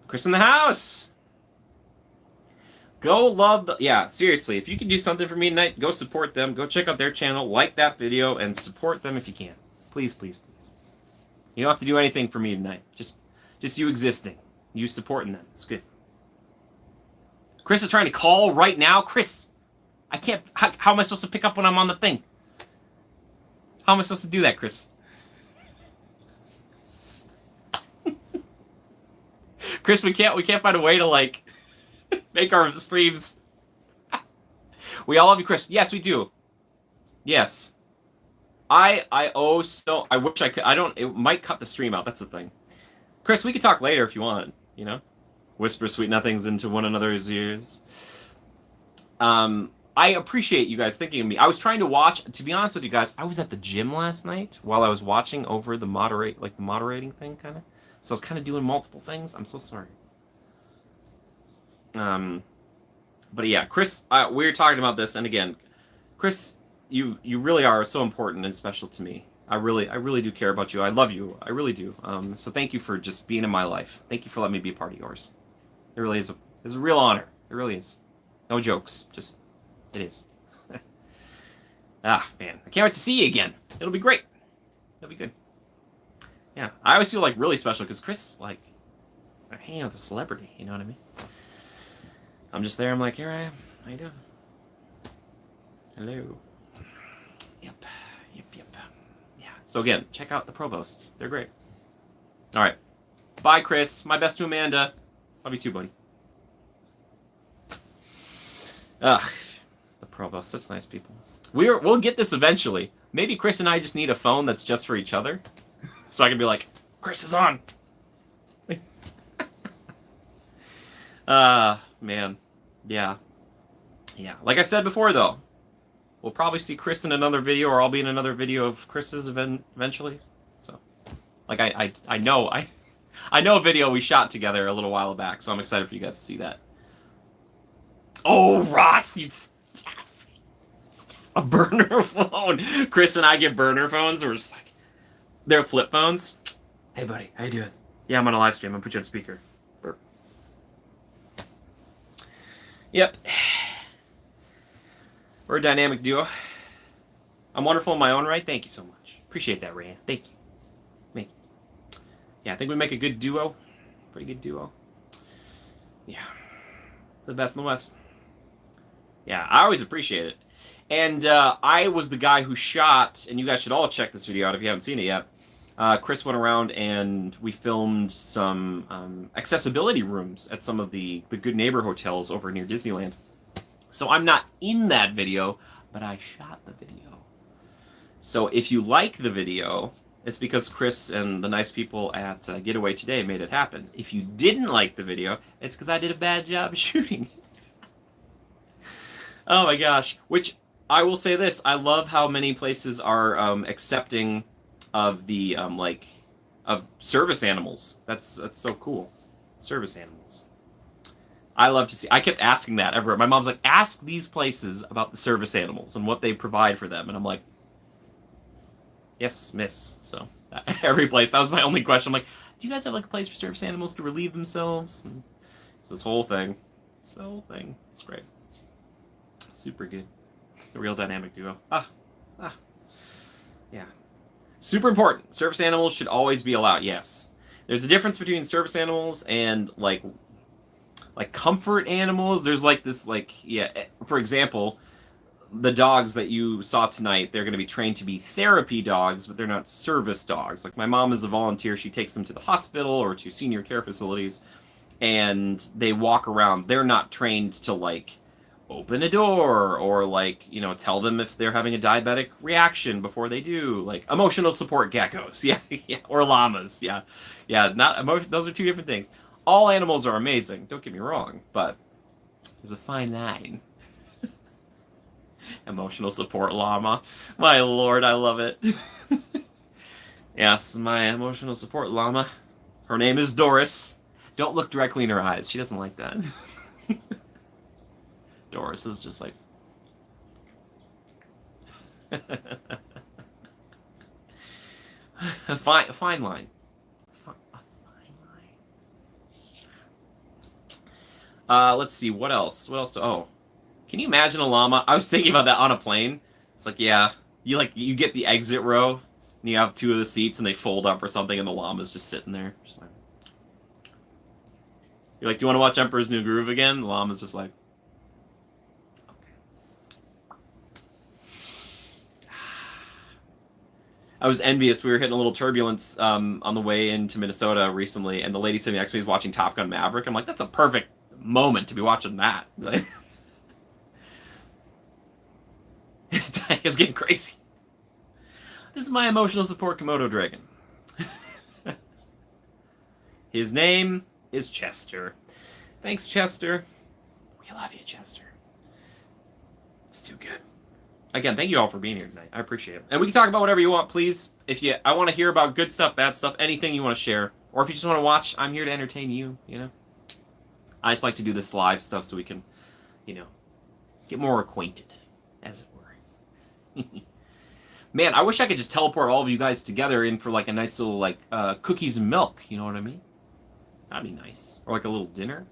Chris in the house. Go love the... Yeah, seriously, if you can do something for me tonight, go support them. Go check out their channel, like that video, and support them if you can. Please, please, please. You don't have to do anything for me tonight. Just you existing. You supporting them. It's good. Chris is trying to call right now. Chris, I can't... How am I supposed to pick up when I'm on the thing? How am I supposed to do that, Chris? Chris, we can't find a way to, like, make our streams. We all love you, Chris. Yes, we do. Yes. I wish I could. It might cut the stream out. That's the thing. Chris, we could talk later if you want, Whisper sweet nothings into one another's ears. I appreciate you guys thinking of me. I was trying to watch, to be honest with you guys, I was at the gym last night while I was watching over the moderating thing, kind of. So I was kind of doing multiple things. I'm so sorry. But yeah, Chris, we were talking about this, and again, Chris, you really are so important and special to me. I really do care about you. I love you. I really do. So thank you for just being in my life. Thank you for letting me be a part of yours. It really is a real honor. It really is. No jokes. Just, it is. Ah, man. I can't wait to see you again. It'll be great. It'll be good. Yeah. I always feel like really special because Chris, like, I'm hanging out with a celebrity. You know what I mean? I'm just there. I'm like, here I am. How you doing? Hello. Yep. Yeah. So again, check out the Provosts. They're great. All right. Bye, Chris. My best to Amanda. Love you too, buddy. Ugh. The Provosts, such nice people. We'll get this eventually. Maybe Chris and I just need a phone that's just for each other. So I can be like, Chris is on. Man. Yeah. Like I said before, though, we'll probably see Chris in another video, or I'll be in another video of Chris's eventually. So, like, I know a video we shot together a little while back, so I'm excited for you guys to see that. Oh, Ross, you... A burner phone. Chris and I get burner phones. We're just like, they're flip phones. Hey, buddy, how you doing? Yeah, I'm on a live stream. I'm gonna put you on speaker. Burp. Yep. We're a dynamic duo. I'm wonderful in my own right. Thank you so much. Appreciate that, Ray. Thank you. Yeah, I think we make a good duo. Pretty good duo. Yeah. The best in the West. Yeah, I always appreciate it. And I was the guy who shot, and you guys should all check this video out if you haven't seen it yet. Chris went around and we filmed some accessibility rooms at some of the Good Neighbor hotels over near Disneyland. So I'm not in that video, but I shot the video. So if you like the video, it's because Chris and the nice people at Getaway Today made it happen. If you didn't like the video, it's because I did a bad job shooting. Oh my gosh. Which, I will say this, I love how many places are accepting of the, of service animals. That's so cool. Service animals. I love to see, I kept asking that everywhere. My mom's like, ask these places about the service animals and what they provide for them. And I'm like, yes, miss. So, every place, that was my only question. I'm like, do you guys have like a place for service animals to relieve themselves? And this whole thing. It's great. Super good. The real dynamic duo. Yeah. Super important. Service animals should always be allowed, yes. There's a difference between service animals and, like comfort animals. There's, like, this, like, yeah, for example, the dogs that you saw tonight, they're going to be trained to be therapy dogs, but they're not service dogs. Like, my mom is a volunteer. She takes them to the hospital or to senior care facilities, and they walk around. They're not trained to, like, open a door or, like, you know, tell them if they're having a diabetic reaction before they do. Like, emotional support geckos. Yeah, or llamas. Yeah, those are two different things. All animals are amazing, don't get me wrong, but there's a fine line. Emotional support llama. My lord, I love it. Yes, my emotional support llama. Her name is Doris. Don't look directly in her eyes. She doesn't like that. Doris is just like... a fine line. Let's see, what else? Oh, can you imagine a llama? I was thinking about that on a plane. It's like, yeah, you get the exit row, and you have two of the seats, and they fold up or something, and the llama's just sitting there. Just like, you're like, do you want to watch Emperor's New Groove again? The llama's just like, I was envious. We were hitting a little turbulence on the way into Minnesota recently, and the lady sitting next to me was watching Top Gun Maverick. I'm like, that's a perfect moment to be watching that. It's getting crazy. This is my emotional support Komodo dragon. His name is Chester. Thanks, Chester. We love you, Chester. It's too good. Again, thank you all for being here tonight. I appreciate it. And we can talk about whatever you want, please. I want to hear about good stuff, bad stuff, anything you want to share. Or if you just want to watch, I'm here to entertain you, you know? I just like to do this live stuff so we can, you know, get more acquainted, as it were. Man, I wish I could just teleport all of you guys together in for like a nice little like cookies and milk. You know what I mean? That'd be nice. Or like a little dinner.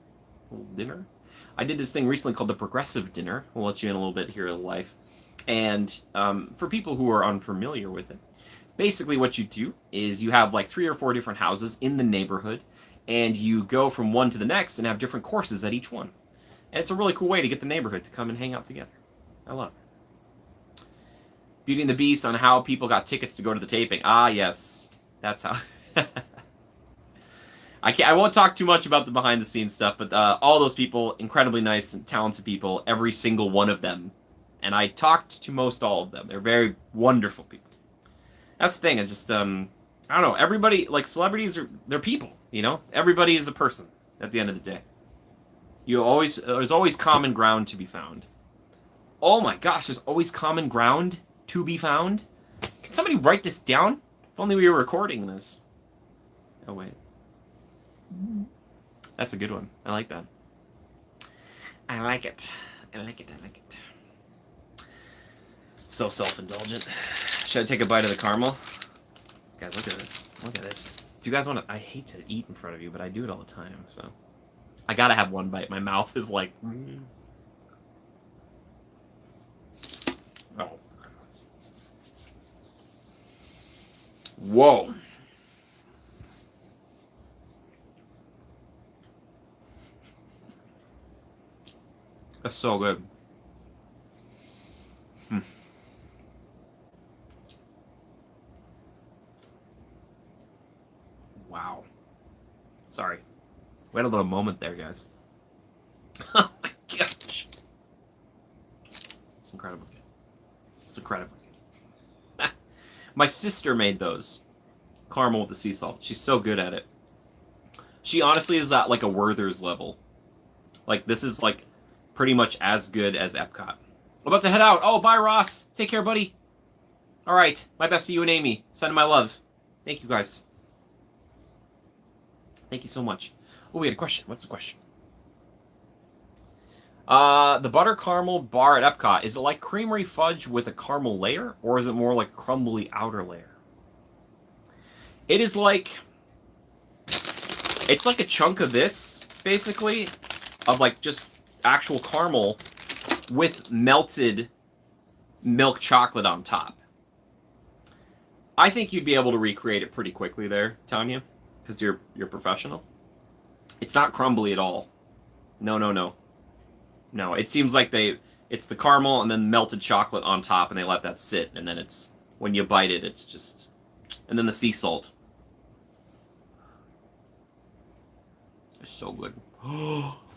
I did this thing recently called the Progressive Dinner. We'll let you in a little bit here in life. And for people who are unfamiliar with it, basically what you do is you have like 3 or 4 different houses in the neighborhood, and you go from one to the next and have different courses at each one. And it's a really cool way to get the neighborhood to come and hang out together. I love it. Beauty and the Beast on how people got tickets to go to the taping. Ah, yes. That's how. I won't talk too much about the behind-the-scenes stuff, but all those people, incredibly nice and talented people, every single one of them. And I talked to most all of them. They're very wonderful people. That's the thing. It's just, I don't know. Everybody, like, celebrities, they're people, you know? Everybody is a person at the end of the day. There's always common ground to be found. Oh my gosh, there's always common ground to be found? Can somebody write this down? If only we were recording this. Oh, wait. That's a good one. I like that. I like it. So self-indulgent. Should I take a bite of the caramel? Guys, look at this. Do you guys want to... I hate to eat in front of you, but I do it all the time, so... I gotta have one bite. My mouth is like... Oh. Whoa. That's so good. Wow. Sorry. We had a little moment there, guys. Oh my gosh. It's incredible. It's incredible. My sister made those. Caramel with the sea salt. She's so good at it. She honestly is at like a Werther's level. Like, this is like pretty much as good as Epcot. I'm about to head out. Oh, bye, Ross. Take care, buddy. All right. My best to you and Amy. Send my love. Thank you, guys. Thank you so much. Oh, we had a question. What's the question? The butter caramel bar at Epcot, is it like creamery fudge with a caramel layer, or is it more like a crumbly outer layer? It is like... It's like a chunk of this, basically, of like just actual caramel with melted milk chocolate on top. I think you'd be able to recreate it pretty quickly there, Tanya, because you're professional. It's not crumbly at all. No. No, it seems like it's the caramel and then melted chocolate on top, and they let that sit, and then it's, when you bite it, it's just, and then the sea salt. It's so good.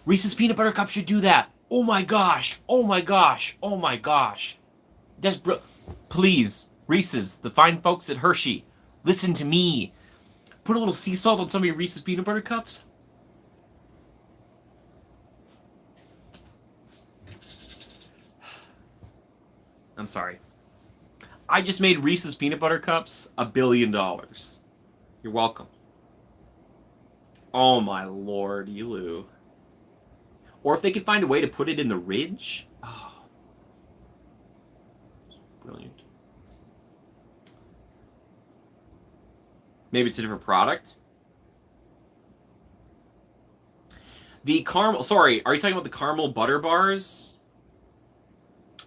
Reese's Peanut Butter Cup should do that. Oh my gosh. That's please, Reese's, the fine folks at Hershey, listen to me. Put a little sea salt on some of your Reese's Peanut Butter Cups. I'm sorry. I just made Reese's Peanut Butter Cups $1 billion. You're welcome. Oh my lord, Elu. Or if they could find a way to put it in the ridge. Oh. Brilliant. Maybe it's a different product. The caramel... Sorry, are you talking about the caramel butter bars?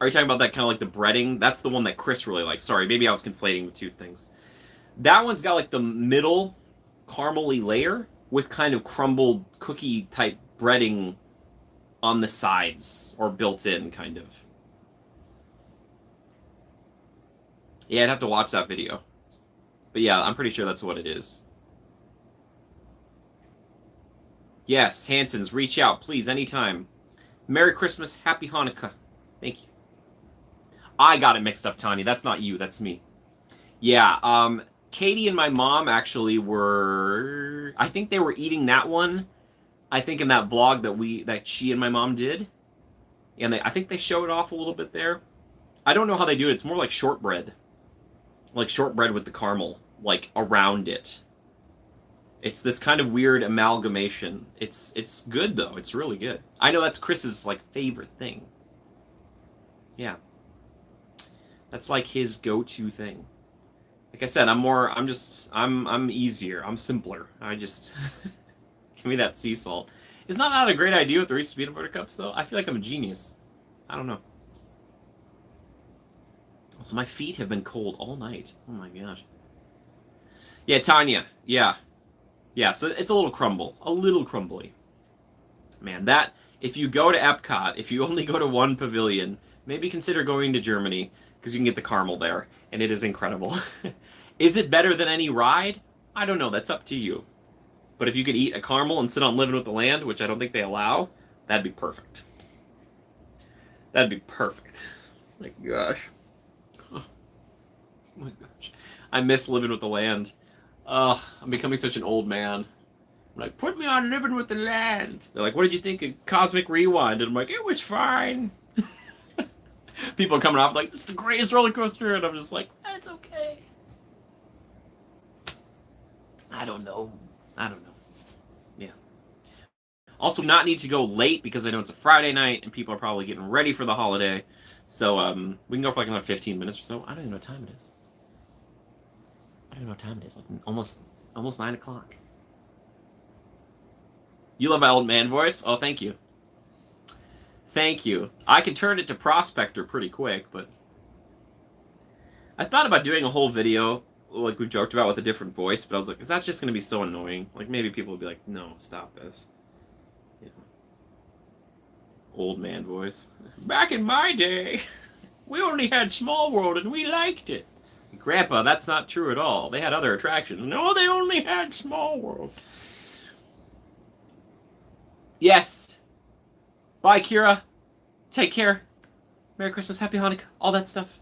Are you talking about that kind of like the breading? That's the one that Chris really likes. Sorry, maybe I was conflating the two things. That one's got like the middle caramely layer with kind of crumbled cookie type breading on the sides, or built in, kind of. Yeah, I'd have to watch that video. But yeah, I'm pretty sure that's what it is. Yes, Hanson's, reach out, please, anytime. Merry Christmas, Happy Hanukkah. Thank you. I got it mixed up, Tanya. That's not you, that's me. Yeah, Katie and my mom actually were... I think they were eating that one. I think in that vlog that she and my mom did. And I think they showed off a little bit there. I don't know how they do it. It's more like shortbread. Like shortbread with the caramel, like, around it. It's this kind of weird amalgamation. It's good, though. It's really good. I know that's Chris's, like, favorite thing. Yeah. That's like his go-to thing. Like I said, I'm easier. I'm simpler. I just give me that sea salt. Is not a great idea with the Reese's peanut butter cups though. I feel like I'm a genius. I don't know. So my feet have been cold all night. Oh my gosh. Yeah, Tanya. Yeah. So it's a little crumbly. Man, that if you go to Epcot, if you only go to one pavilion, maybe consider going to Germany because you can get the caramel there, and it is incredible. Is it better than any ride? I don't know. That's up to you. But if you could eat a caramel and sit on Living with the Land, which I don't think they allow, that'd be perfect. That'd be perfect. My gosh. Oh my gosh. I miss Living with the Land. Ugh, I'm becoming such an old man. I'm like, put me on Living with the Land. They're like, what did you think of Cosmic Rewind? And I'm like, it was fine. People are coming off like, this is the greatest roller coaster. And I'm just like, it's okay. I don't know. Yeah. Also, not need to go late because I know it's a Friday night and people are probably getting ready for the holiday. So we can go for like another 15 minutes or so. I don't even know what time it is. Like almost 9 o'clock. You love my old man voice? Oh, thank you. Thank you. I can turn it to Prospector pretty quick, but I thought about doing a whole video like we joked about with a different voice, but I was like, is that just going to be so annoying? Like maybe people would be like, no, stop this. You know, old man voice. Back in my day, we only had Small World and we liked it. Grandpa, that's not true at all. They had other attractions. No, they only had Small World. Yes. Bye, Kira. Take care. Merry Christmas, Happy Hanukkah, all that stuff.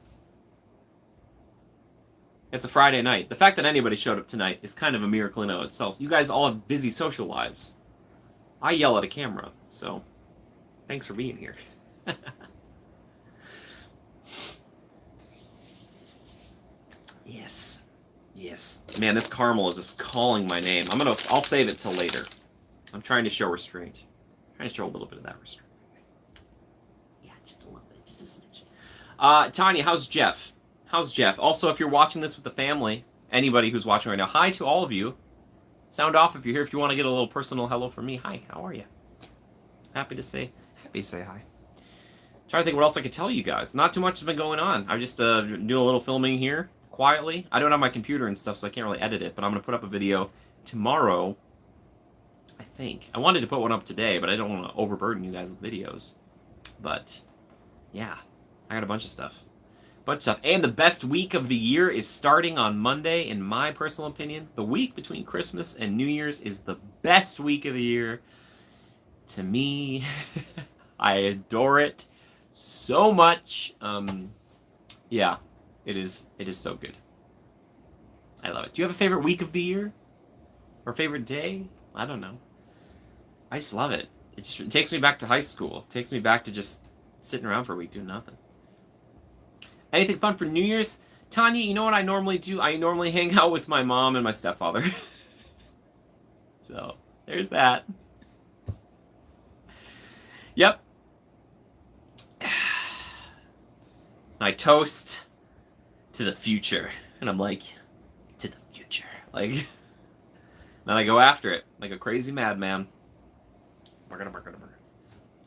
It's a Friday night. The fact that anybody showed up tonight is kind of a miracle in and of itself. You guys all have busy social lives. I yell at a camera, so thanks for being here. Yes. Man, this caramel is just calling my name. I'll save it till later. I'm trying to show restraint. I'm trying to show a little bit of that restraint. Yeah, just a little bit, just a smidge. Tanya, how's Jeff? Also, if you're watching this with the family, anybody who's watching right now, hi to all of you. Sound off if you're here. If you want to get a little personal hello from me. Hi, how are you? Happy to say hi. Trying to think what else I could tell you guys. Not too much has been going on. I'm just doing a little filming here quietly. I don't have my computer and stuff, so I can't really edit it, but I'm going to put up a video tomorrow, I think. I wanted to put one up today, but I don't want to overburden you guys with videos. But, yeah, I got a bunch of stuff. And the best week of the year is starting on Monday, in my personal opinion. The week between Christmas and New Year's is the best week of the year. To me, I adore it so much. Yeah, it is so good. I love it. Do you have a favorite week of the year? Or favorite day? I don't know. I just love it. It takes me back to high school. It takes me back to just sitting around for a week doing nothing. Anything fun for New Year's? Tanya, you know what I normally do? I normally hang out with my mom and my stepfather. So, there's that. Yep. I toast to the future. And I'm like, to the future. Like, then I go after it like a crazy madman.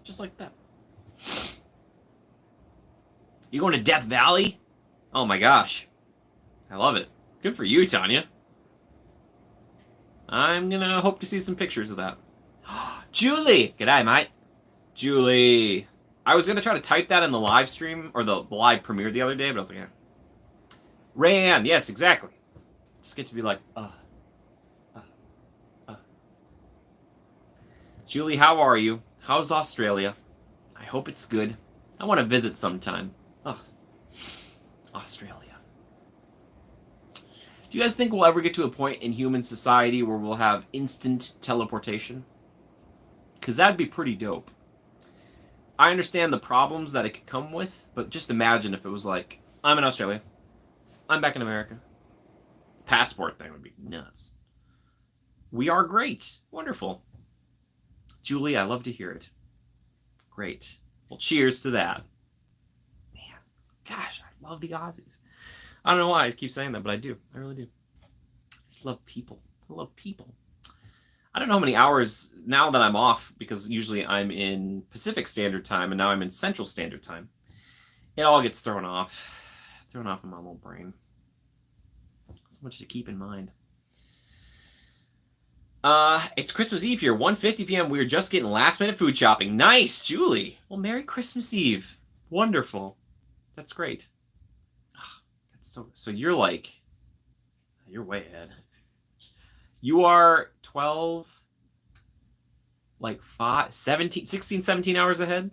Just like that. You going to Death Valley? Oh my gosh. I love it. Good for you, Tanya. I'm gonna hope to see some pictures of that. Julie! G'day, mate. Julie. I was gonna try to type that in the live stream, or the live premiere the other day, but I was like, yeah. Rayanne, yes, exactly. Just get to be like, Julie, how are you? How's Australia? I hope it's good. I want to visit sometime. Oh, Australia. Do you guys think we'll ever get to a point in human society where we'll have instant teleportation? Because that'd be pretty dope. I understand the problems that it could come with, but just imagine if it was like, I'm in Australia. I'm back in America. Passport thing would be nuts. We are great. Wonderful. Julie, I love to hear it. Great. Well, cheers to that. Man, gosh, I Love the Aussies. I don't know why I keep saying that, but I do. I really do. I just love people. I love people. I don't know how many hours now that I'm off, because usually I'm in Pacific Standard Time and now I'm in Central Standard Time. It all gets thrown off in my little brain. So much to keep in mind. It's Christmas Eve here, 1:50 p.m. We were just getting last minute food shopping. Nice, Julie. Well, Merry Christmas Eve. Wonderful. That's great. That's so you're way ahead. You are 12, like 5, 17, 16, 17 hours ahead.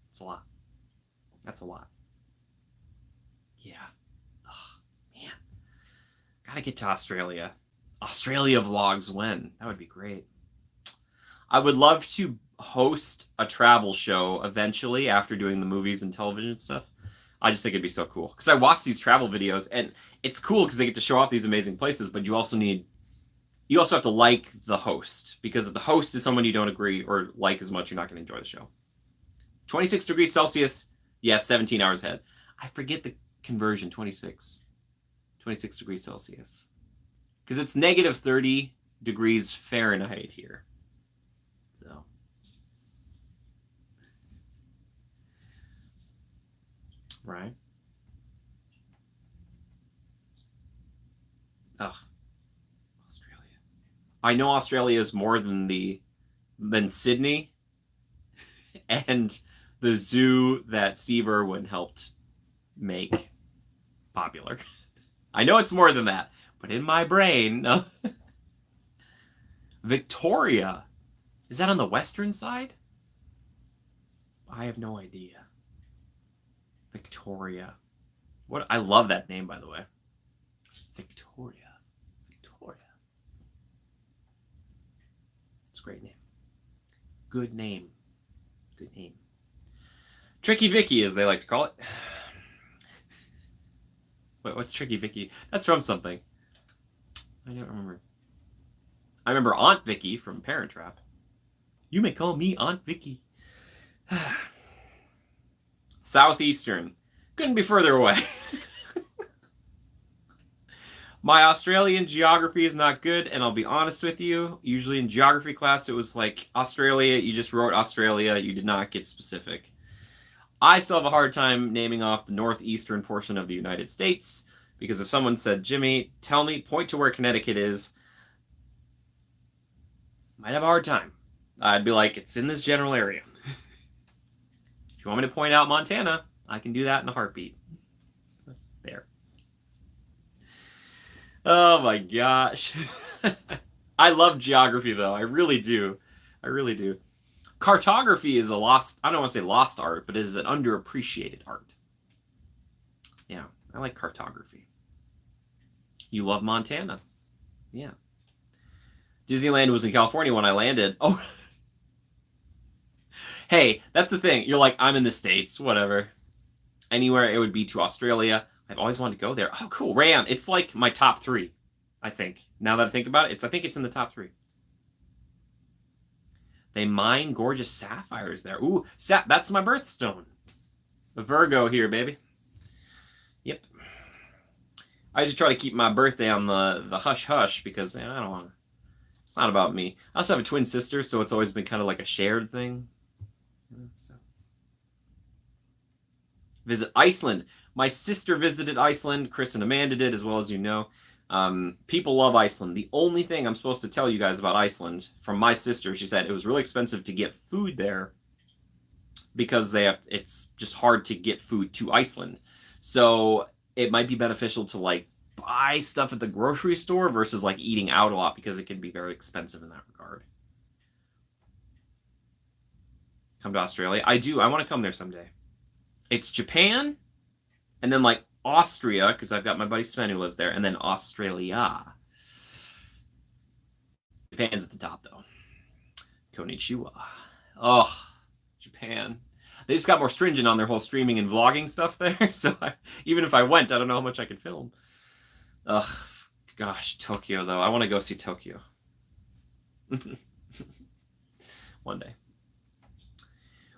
That's a lot. That's a lot. Yeah. Oh, man. Gotta get to Australia. Australia vlogs when? That would be great. I would love to host a travel show eventually after doing the movies and television stuff. I just think it'd be so cool. Because I watch these travel videos, and it's cool because they get to show off these amazing places, but you also have to like the host, because if the host is someone you don't agree or like as much, you're not going to enjoy the show. 26 degrees Celsius, yes, 17 hours ahead. I forget the conversion, 26 degrees Celsius. Because it's negative 30 degrees Fahrenheit here. So. Right. Ugh. I know Australia is more than Sydney and the zoo that Steve Irwin helped make popular. I know it's more than that, but in my brain, no. Victoria. Is that on the western side? I have no idea. Victoria. What? I love that name, by the way. Victoria. Great name. Good name. Good name. Tricky Vicky, as they like to call it. Wait, what's Tricky Vicky? That's from something. I don't remember. I remember Aunt Vicky from Parent Trap. You may call me Aunt Vicky. Southeastern. Couldn't be further away. My Australian geography is not good, and I'll be honest with you. Usually in geography class, it was like Australia. You just wrote Australia. You did not get specific. I still have a hard time naming off the northeastern portion of the United States, because if someone said, Jimmy, point to where Connecticut is, might have a hard time. I'd be like, it's in this general area. If you want me to point out Montana, I can do that in a heartbeat. There. Oh my gosh. I love geography though. I really do. Cartography is I don't want to say lost art, but it is an underappreciated art. Yeah, I like cartography. You love Montana. Yeah. Disneyland was in California when I landed. Oh. Hey, that's the thing. You're like, I'm in the States, whatever. Anywhere it would be to Australia. I've always wanted to go there. Oh, cool. Ram. It's like my top 3, I think. Now that I think about it, I think it's in the top 3. They mine gorgeous sapphires there. Ooh, that's my birthstone. The Virgo here, baby. Yep. I just try to keep my birthday on the hush-hush because I don't want to. It's not about me. I also have a twin sister, so it's always been kind of like a shared thing. So. Visit Iceland. My sister visited Iceland. Chris and Amanda did, as well as you know. People love Iceland. The only thing I'm supposed to tell you guys about Iceland, from my sister, she said it was really expensive to get food there because it's just hard to get food to Iceland. So it might be beneficial to like buy stuff at the grocery store versus like eating out a lot, because it can be very expensive in that regard. Come to Australia. I do. I want to come there someday. It's Japan, and then like Austria, because I've got my buddy Sven who lives there, and then Australia. Japan's at the top, though. Konnichiwa. Oh, Japan. They just got more stringent on their whole streaming and vlogging stuff there, so even if I went, I don't know how much I could film. Ugh, gosh, Tokyo, though. I want to go see Tokyo. One day.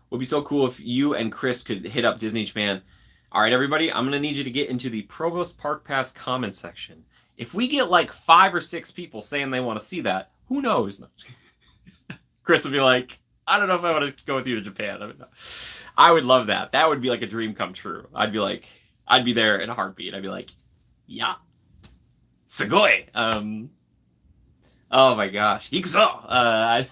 Would be so cool if you and Chris could hit up Disney Japan. All right, everybody, I'm going to need you to get into the Provost Park Pass comment section. If we get like 5 or 6 people saying they want to see that, who knows? Chris will be like, I don't know if I want to go with you to Japan. I would love that. That would be like a dream come true. I'd be there in a heartbeat. I'd be like, yeah, sugoi. Oh my gosh, ikuzo.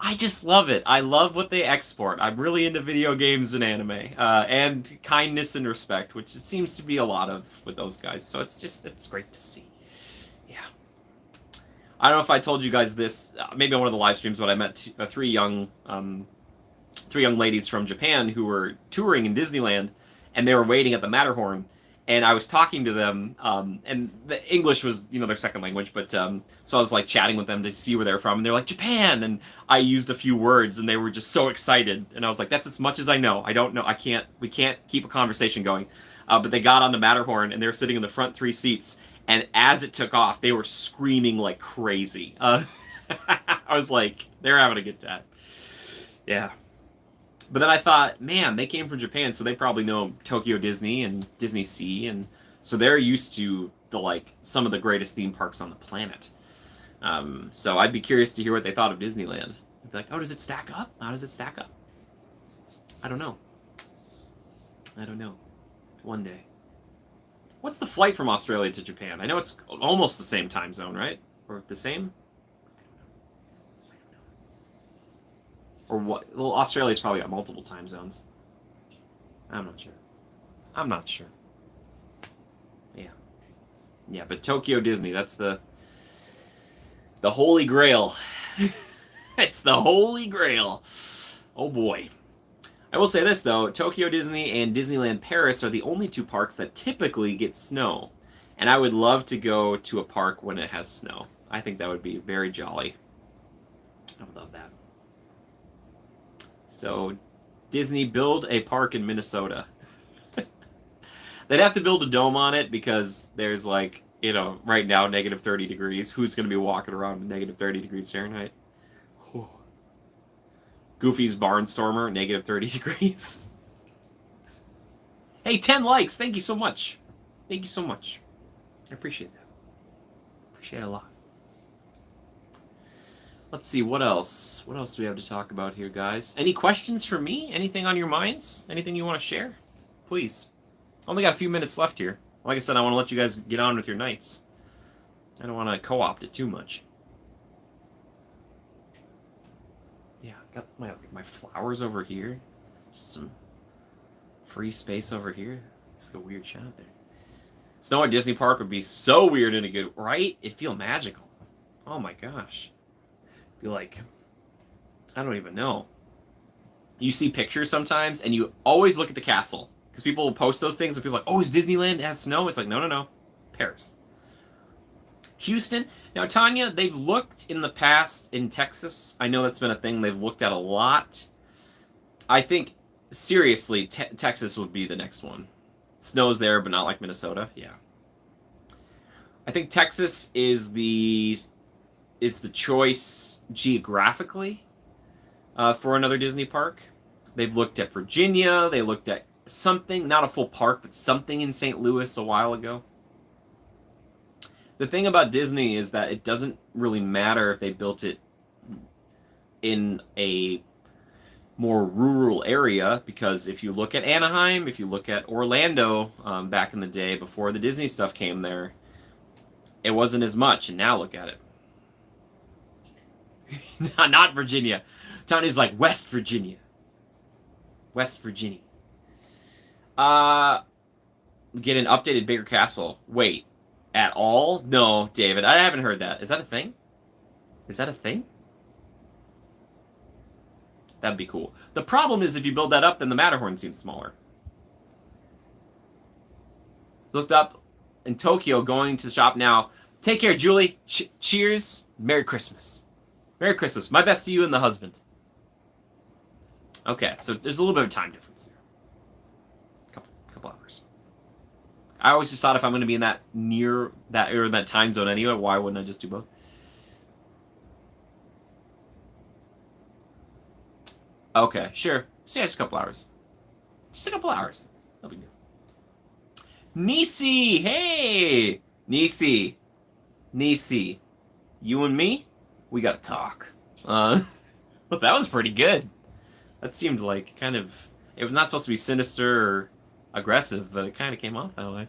I just love it. I love what they export. I'm really into video games and anime, and kindness and respect, which it seems to be a lot of with those guys. So it's great to see. Yeah. I don't know if I told you guys this, maybe on one of the live streams, but I met 3 young ladies from Japan who were touring in Disneyland, and they were waiting at the Matterhorn. And I was talking to them, and the English was, their second language, but so I was like chatting with them to see where they're from, and they're like, Japan, and I used a few words, and they were just so excited, and I was like, that's as much as I know. I don't know, we can't keep a conversation going, but they got on the Matterhorn, and they were sitting in the front 3 seats, and as it took off, they were screaming like crazy. I was like, they're having a good time. Yeah. But then I thought, man, they came from Japan, so they probably know Tokyo Disney and Disney Sea, and so they're used to some of the greatest theme parks on the planet. So I'd be curious to hear what they thought of Disneyland. I'd be like, oh, does it stack up? How does it stack up? I don't know. One day. What's the flight from Australia to Japan? I know it's almost the same time zone, right? Or the same? Or what? Well, Australia's probably got multiple time zones. I'm not sure. Yeah, but Tokyo Disney, that's the Holy Grail. It's the Holy Grail. Oh boy. I will say this, though. Tokyo Disney and Disneyland Paris are the only 2 parks that typically get snow. And I would love to go to a park when it has snow. I think that would be very jolly. I would love that. So, Disney, build a park in Minnesota. They'd have to build a dome on it because there's right now, negative 30 degrees. Who's going to be walking around with negative 30 degrees Fahrenheit? Oh. Goofy's Barnstormer, negative 30 degrees. Hey, 10 likes. Thank you so much. I appreciate that. Appreciate it a lot. Let's see, what else? What else do we have to talk about here, guys? Any questions for me? Anything on your minds? Anything you want to share? Please. Only got a few minutes left here. Like I said, I want to let you guys get on with your nights. I don't want to co-opt it too much. Yeah, I got my flowers over here. Just some free space over here. It's like a weird shot there. Snow at Disney Park would be so weird in a good... Right? It'd feel magical. Oh my gosh. Be like, I don't even know. You see pictures sometimes, and you always look at the castle. Because people will post those things, and people are like, oh, is Disneyland has snow? It's like, no. Paris. Houston. Now, Tanya, they've looked in the past in Texas. I know that's been a thing they've looked at a lot. I think, seriously, Texas would be the next one. Snow's there, but not like Minnesota. Yeah. I think Texas is the choice geographically for another Disney park. They've looked at Virginia. They looked at something, not a full park, but something in St. Louis a while ago. The thing about Disney is that it doesn't really matter if they built it in a more rural area, because if you look at Anaheim, if you look at Orlando back in the day before the Disney stuff came there, it wasn't as much, and now look at it. Not Virginia. Tanya's like, West Virginia. West Virginia. Get an updated bigger castle. Wait, at all? No, David, I haven't heard that. Is that a thing? That'd be cool. The problem is if you build that up, then the Matterhorn seems smaller. Looked up in Tokyo, going to the shop now. Take care, Julie. Cheers. Merry Christmas. Merry Christmas. My best to you and the husband. Okay, so there's a little bit of time difference there. Couple hours. I always just thought if I'm going to be in that near that or that time zone anyway, why wouldn't I just do both? Okay, sure. So yeah, just a couple hours. Just a couple hours. No big deal. Nisi, hey! Nisi. You and me, we gotta talk. Well, that was pretty good. That seemed like kind of... It was not supposed to be sinister or aggressive, but it kind of came off that way.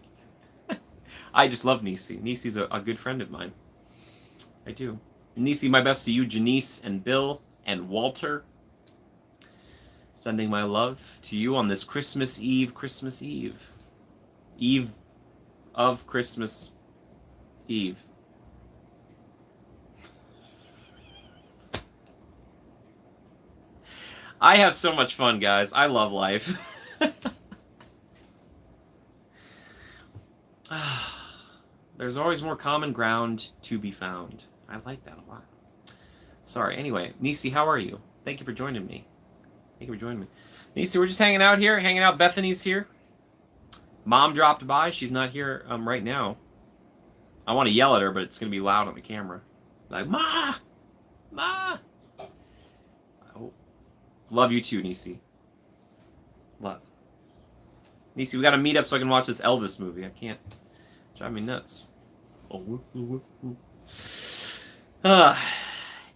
I just love Nisi. Nisi's a good friend of mine. I do. Nisi, my best to you, Janice and Bill and Walter. Sending my love to you on this Christmas Eve. Eve of Christmas Eve. I have so much fun, guys. I love life. There's always more common ground to be found. I like that a lot. Sorry. Anyway, Nisi, how are you? Thank you for joining me. Nisi, we're just hanging out here. Bethany's here. Mom dropped by. She's not here right now. I want to yell at her, but it's going to be loud on the camera. Like, Ma! Oh. Love you too, Nisi. Love. Nisi, we got to meet up so I can watch this Elvis movie. I can't. Drive me nuts. Oh,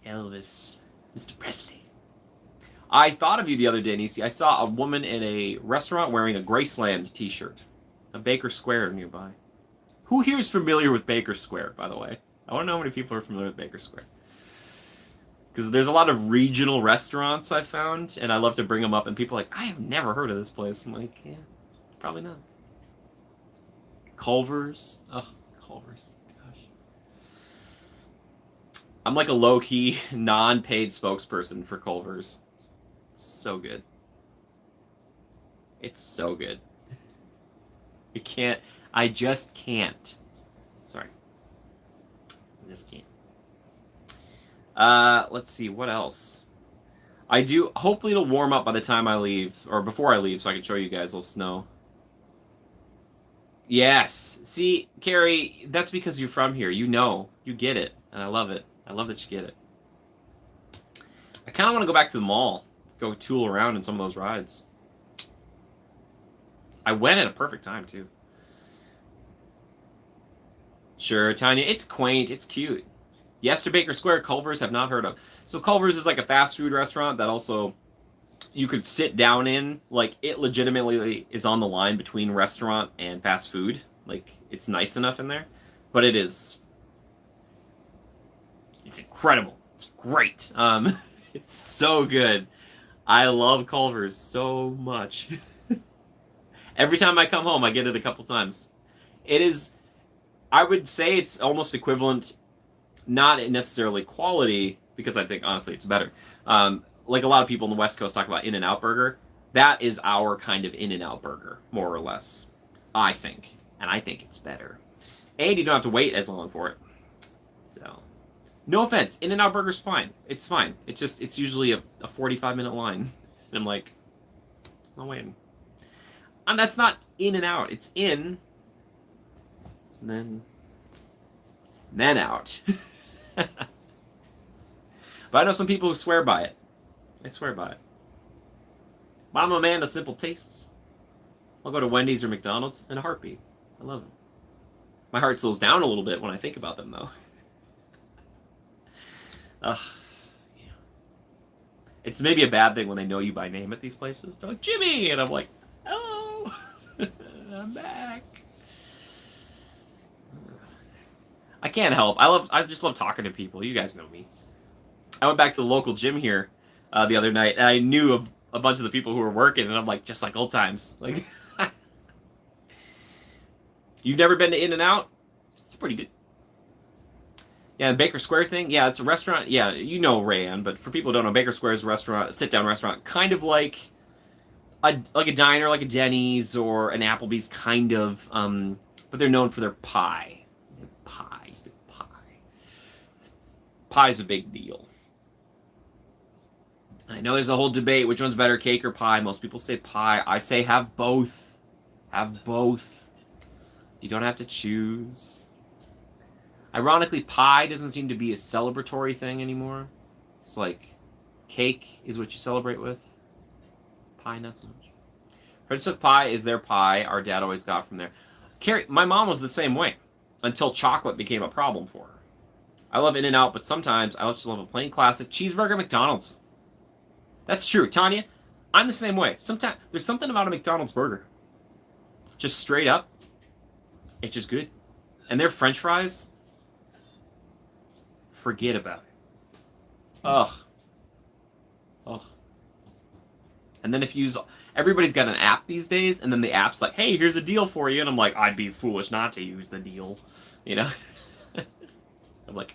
Elvis. Mr. Presley. I thought of you the other day, Nisi. I saw a woman in a restaurant wearing a Graceland t-shirt. A Baker Square nearby. Who here is familiar with Baker Square, by the way? I want to know how many people are familiar with Baker Square. Because there's a lot of regional restaurants I found, and I love to bring them up, and people are like, I have never heard of this place. I'm like, yeah, probably not. Culver's. Oh, Culver's. Gosh. I'm like a low-key, non-paid spokesperson for Culver's. It's so good. It's so good. I just can't. Sorry. I just can't. Let's see, what else? Hopefully it'll warm up by the time I leave, or before I leave, so I can show you guys a little snow. Yes. See, Carrie, that's because you're from here. You know. You get it. And I love it. I love that you get it. I kind of want to go back to the mall. Go tool around in some of those rides. I went at a perfect time, too. Sure, Tanya. It's quaint. It's cute. Yes to Baker Square. Culver's have not heard of. So Culver's is like a fast food restaurant that also you could sit down in. Like, it legitimately is on the line between restaurant and fast food. Like, it's nice enough in there. But it's incredible. It's great. It's so good. I love Culver's so much. Every time I come home, I get it a couple times. It is, I would say it's almost equivalent, not necessarily quality, because I think, honestly, it's better. Like a lot of people on the West Coast talk about In-N-Out Burger. That is our kind of In-N-Out Burger, more or less, I think. And I think it's better. And you don't have to wait as long for it. So, no offense. In-N-Out Burger's fine. It's fine. It's usually a 45-minute line. And I'm like, I'm waiting. And that's not in and out. It's in, and then out. But I know some people who swear by it. I swear by it. But I'm a man of simple tastes. I'll go to Wendy's or McDonald's in a heartbeat. I love them. My heart slows down a little bit when I think about them, though. Yeah. It's maybe a bad thing when they know you by name at these places. They're like, Jimmy! And I'm like, hello! I'm back. I can't help. I just love talking to people. You guys know me. I went back to the local gym here the other night, and I knew a bunch of the people who were working, and I'm like, just like old times. Like, you've never been to In-N-Out? It's pretty good. Yeah, the Baker Square thing. Yeah, it's a restaurant. Yeah, you know Rayanne, but for people who don't know, Baker Square is a restaurant, a sit-down restaurant, kind of like a diner, like a Denny's or an Applebee's, kind of. But they're known for their pie. Pie's a big deal. I know there's a whole debate, which one's better, cake or pie? Most people say pie. I say have both. Have both. You don't have to choose. Ironically, pie doesn't seem to be a celebratory thing anymore. It's like cake is what you celebrate with. Pie, not so much. French toast pie is their pie our dad always got from there. Carrie, my mom was the same way until chocolate became a problem for her. I love In-N-Out, but sometimes I just love a plain classic cheeseburger at McDonald's. That's true. Tanya, I'm the same way. Sometimes there's something about a McDonald's burger. Just straight up. It's just good. And their French fries, forget about it. Ugh. Ugh. And then if you use, everybody's got an app these days, and then the app's like, hey, here's a deal for you. And I'm like, I'd be foolish not to use the deal. You know? I'm like,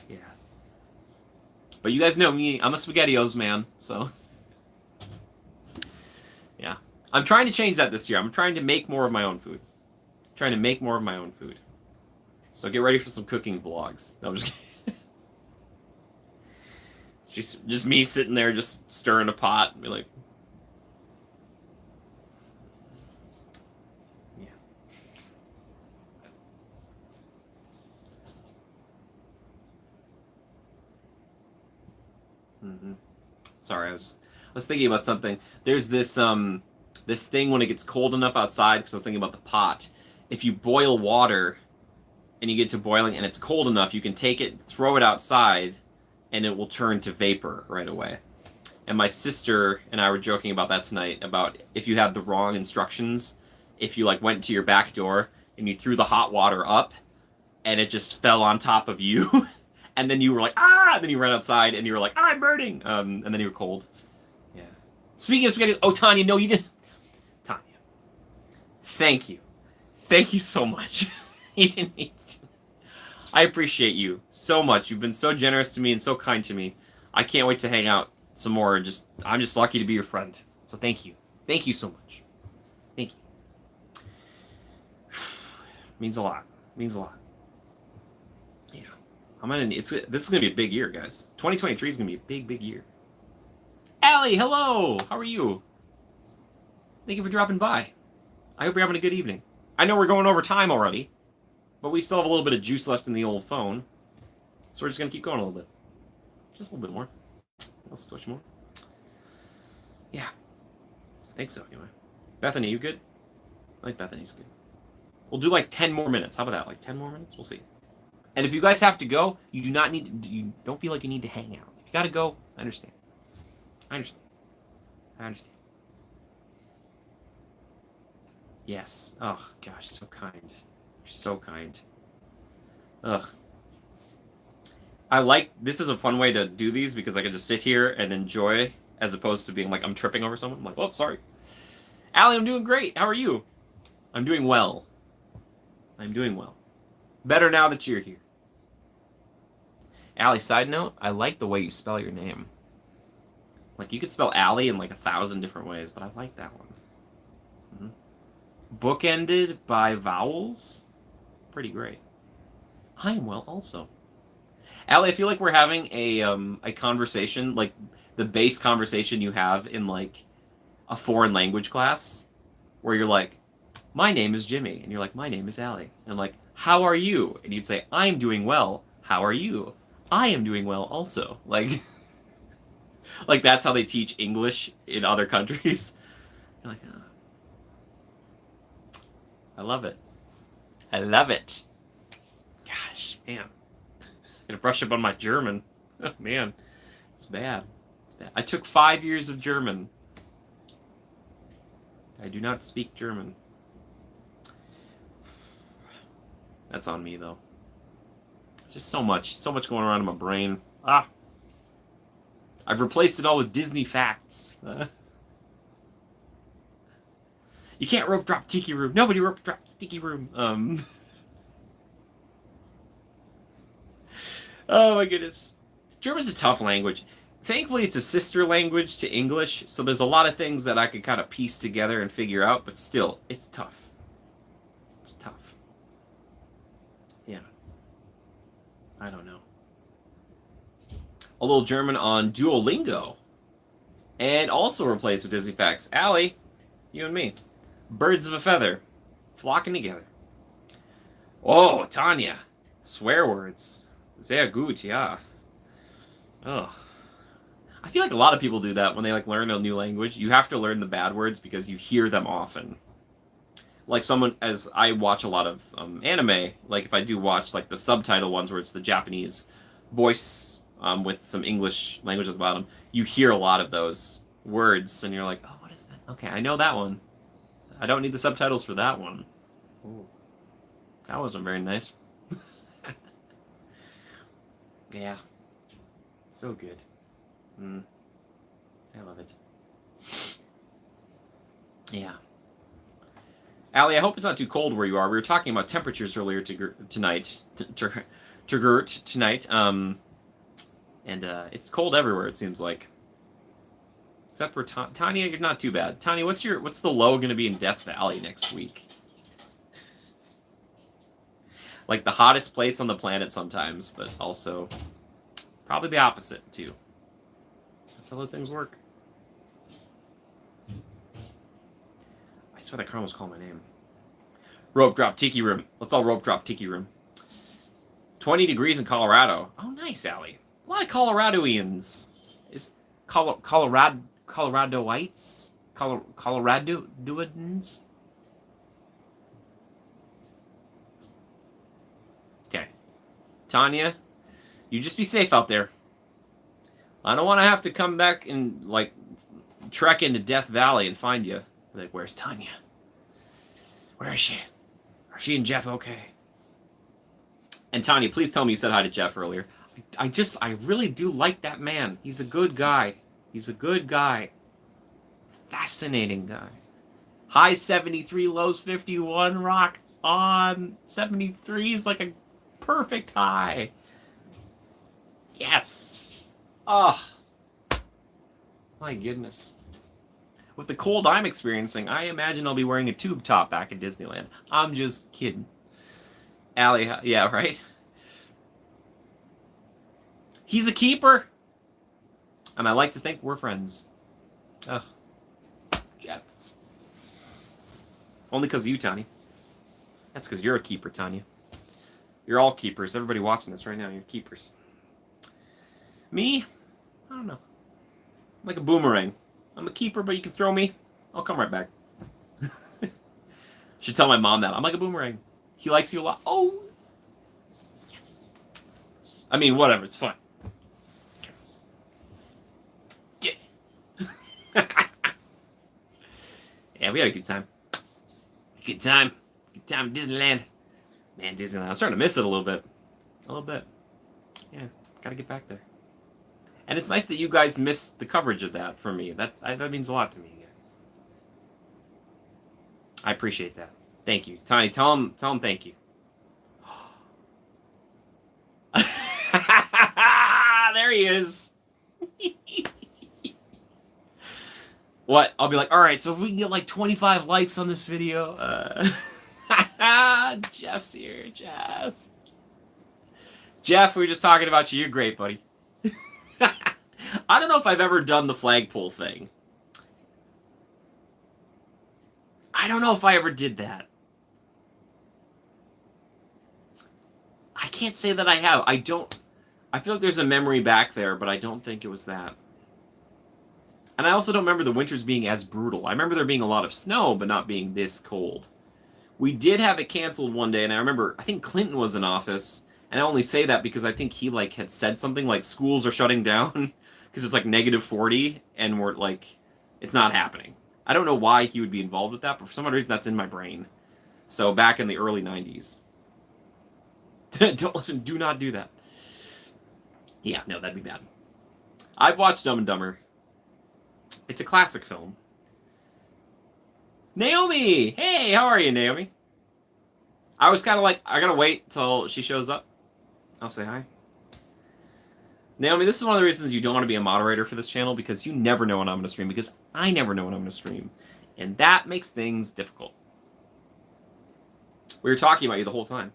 yeah. But you guys know me, I'm a SpaghettiOs man, so. Yeah. I'm trying to change that this year. I'm trying to make more of my own food. So get ready for some cooking vlogs. No, I'm just kidding. It's just me sitting there just stirring a pot and be like, yeah. Sorry, I was thinking about something. There's this this thing when it gets cold enough outside, because I was thinking about the pot. If you boil water and you get to boiling and it's cold enough, you can take it, throw it outside, and it will turn to vapor right away. And my sister and I were joking about that tonight, about if you had the wrong instructions, if you like went to your back door and you threw the hot water up and it just fell on top of you, and then you were like, ah, and then you ran outside and you were like, I'm burning, and then you were cold. Yeah. Speaking of spaghetti, oh, Tanya, no, you didn't. Tanya, thank you. Thank you so much. You didn't need to. I appreciate you so much. You've been so generous to me and so kind to me. I can't wait to hang out some more. I'm just lucky to be your friend. So thank you. Thank you so much. Thank you. Means a lot. Means a lot. Yeah. This is gonna be a big year, guys. 2023 is gonna be a big, big year. Allie, hello. How are you? Thank you for dropping by. I hope you're having a good evening. I know we're going over time already, but we still have a little bit of juice left in the old phone. So we're just going to keep going a little bit. Just a little bit more. I'll switch more. Yeah. I think so, anyway. Bethany, you good? I think Bethany's good. We'll do like 10 more minutes. How about that? Like 10 more minutes? We'll see. And if you guys have to go, you do not need to, you don't feel like you need to hang out. If you got to go, I understand. I understand. Yes. Oh, gosh, so kind. You're so kind. Ugh. This is a fun way to do these because I can just sit here and enjoy, as opposed to being like, I'm tripping over someone. I'm like, oh, sorry. Allie, I'm doing great. How are you? I'm doing well. Better now that you're here. Allie, side note, I like the way you spell your name. Like, you could spell Allie in like 1,000 different ways, but I like that one. Bookended by vowels? Pretty great. I am well also. Allie, I feel like we're having a conversation, like the base conversation you have in like a foreign language class, where you're like, my name is Jimmy, and you're like, my name is Allie. And like, how are you? And you'd say, I'm doing well. How are you? I am doing well also. Like, like that's how they teach English in other countries. You're like, oh. I love it. Gosh, man. I'm gonna brush up on my German. Oh, man. It's bad. I took 5 years of German. I do not speak German. That's on me, though. Just so much going around in my brain. I've replaced it all with Disney facts. You can't rope drop Tiki Room. Nobody rope drops Tiki Room. Oh my goodness. German's a tough language. Thankfully, it's a sister language to English, so there's a lot of things that I could kind of piece together and figure out, but still, it's tough. It's tough. Yeah. I don't know. A little German on Duolingo. And also replaced with Disney facts. Allie, you and me. Birds of a feather, flocking together. Oh, Tanya, swear words. Sehr gut, yeah. Oh, I feel like a lot of people do that when they like learn a new language. You have to learn the bad words because you hear them often. Like someone, as I watch a lot of anime, like if I do watch like the subtitle ones where it's the Japanese voice with some English language at the bottom, you hear a lot of those words and you're like, oh, what is that? Okay, I know that one. I don't need the subtitles for that one. Ooh, that wasn't very nice. Yeah. So good. I love it. Yeah. Allie, I hope it's not too cold where you are. We were talking about temperatures earlier tonight. Tonight. And it's cold everywhere, it seems like. Except for Tanya, you're not too bad. Tanya, what's the low going to be in Death Valley next week? Like the hottest place on the planet sometimes, but also probably the opposite too. That's how those things work. I swear that Colonel was calling my name. Rope drop Tiki Room. Let's all rope drop Tiki Room. 20 degrees in Colorado. Oh, nice, Allie. A lot of Coloradoians. Is Coloradoites? Coloradoans? Okay. Tanya, you just be safe out there. I don't want to have to come back and, like, trek into Death Valley and find you. Like, where's Tanya? Where is she? Are she and Jeff okay? And Tanya, please tell me you said hi to Jeff earlier. I really do like that man. He's a good guy. He's a good guy. Fascinating guy. Highs 73, lows 51, rock on. 73 is like a perfect high. Yes. Oh. My goodness. With the cold I'm experiencing, I imagine I'll be wearing a tube top back at Disneyland. I'm just kidding. Allie, yeah, right? He's a keeper. And I like to think we're friends. Ugh. Jeff. Only because of you, Tanya. That's because you're a keeper, Tanya. You're all keepers. Everybody watching this right now, you're keepers. Me? I don't know. I'm like a boomerang. I'm a keeper, but you can throw me. I'll come right back. Should tell my mom that. I'm like a boomerang. He likes you a lot. Oh! Yes. I mean, whatever. It's fun. Yeah, we had a good time. Good time. Good time at Disneyland. Man, Disneyland. I'm starting to miss it a little bit. A little bit. Yeah, gotta get back there. And it's nice that you guys missed the coverage of that for me. That means a lot to me, you guys. I appreciate that. Thank you. Tiny, tell him thank you. There he is. What? I'll be like, all right, so if we can get like 25 likes on this video, Jeff's here, Jeff. Jeff, we were just talking about you. You're great, buddy. I don't know if I've ever done the flagpole thing. I don't know if I ever did that. I can't say that I have. I feel like there's a memory back there, but I don't think it was that. And I also don't remember the winters being as brutal. I remember there being a lot of snow, but not being this cold. We did have it canceled one day, and I remember, I think Clinton was in office, and I only say that because I think he, like, had said something like, schools are shutting down, because it's, like, negative 40, and we're, like, it's not happening. I don't know why he would be involved with that, but for some reason that's in my brain. So, back in the early 90s. Don't listen, do not do that. Yeah, no, that'd be bad. I've watched Dumb and Dumber. It's a classic film. Naomi! Hey, how are you, Naomi? I was kind of like, I gotta wait till she shows up. I'll say hi. Naomi, this is one of the reasons you don't want to be a moderator for this channel, because you never know when I'm going to stream, because I never know when I'm going to stream. And that makes things difficult. We were talking about you the whole time.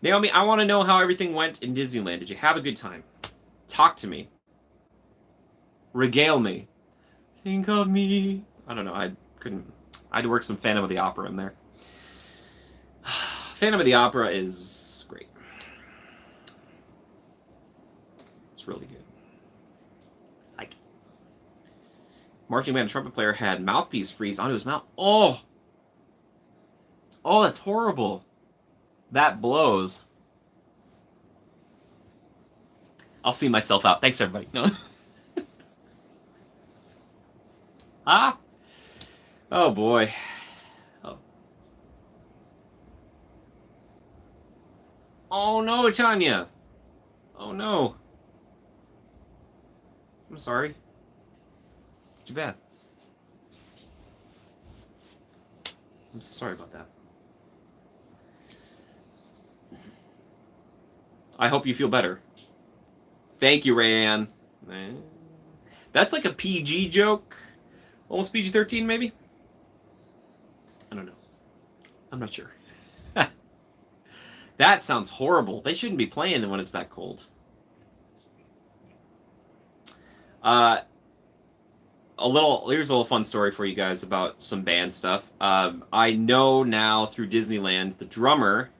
Naomi, I want to know how everything went in Disneyland. Did you have a good time? Talk to me. Regale me. Think of me. I don't know. I had to work some Phantom of the Opera in there. Phantom of the Opera is great. It's really good. Like, marching band trumpet player had mouthpiece freeze onto his mouth. Oh, that's horrible. That blows. I'll see myself out. Thanks, everybody. No. Ah. Oh boy. Oh. Oh no, Tanya. Oh no. I'm sorry. It's too bad. I'm so sorry about that. I hope you feel better. Thank you, Rayanne. That's like a PG joke. Almost PG-13, maybe? I don't know. I'm not sure. That sounds horrible. They shouldn't be playing when it's that cold. Here's a little fun story for you guys about some band stuff. I know now through Disneyland, the drummer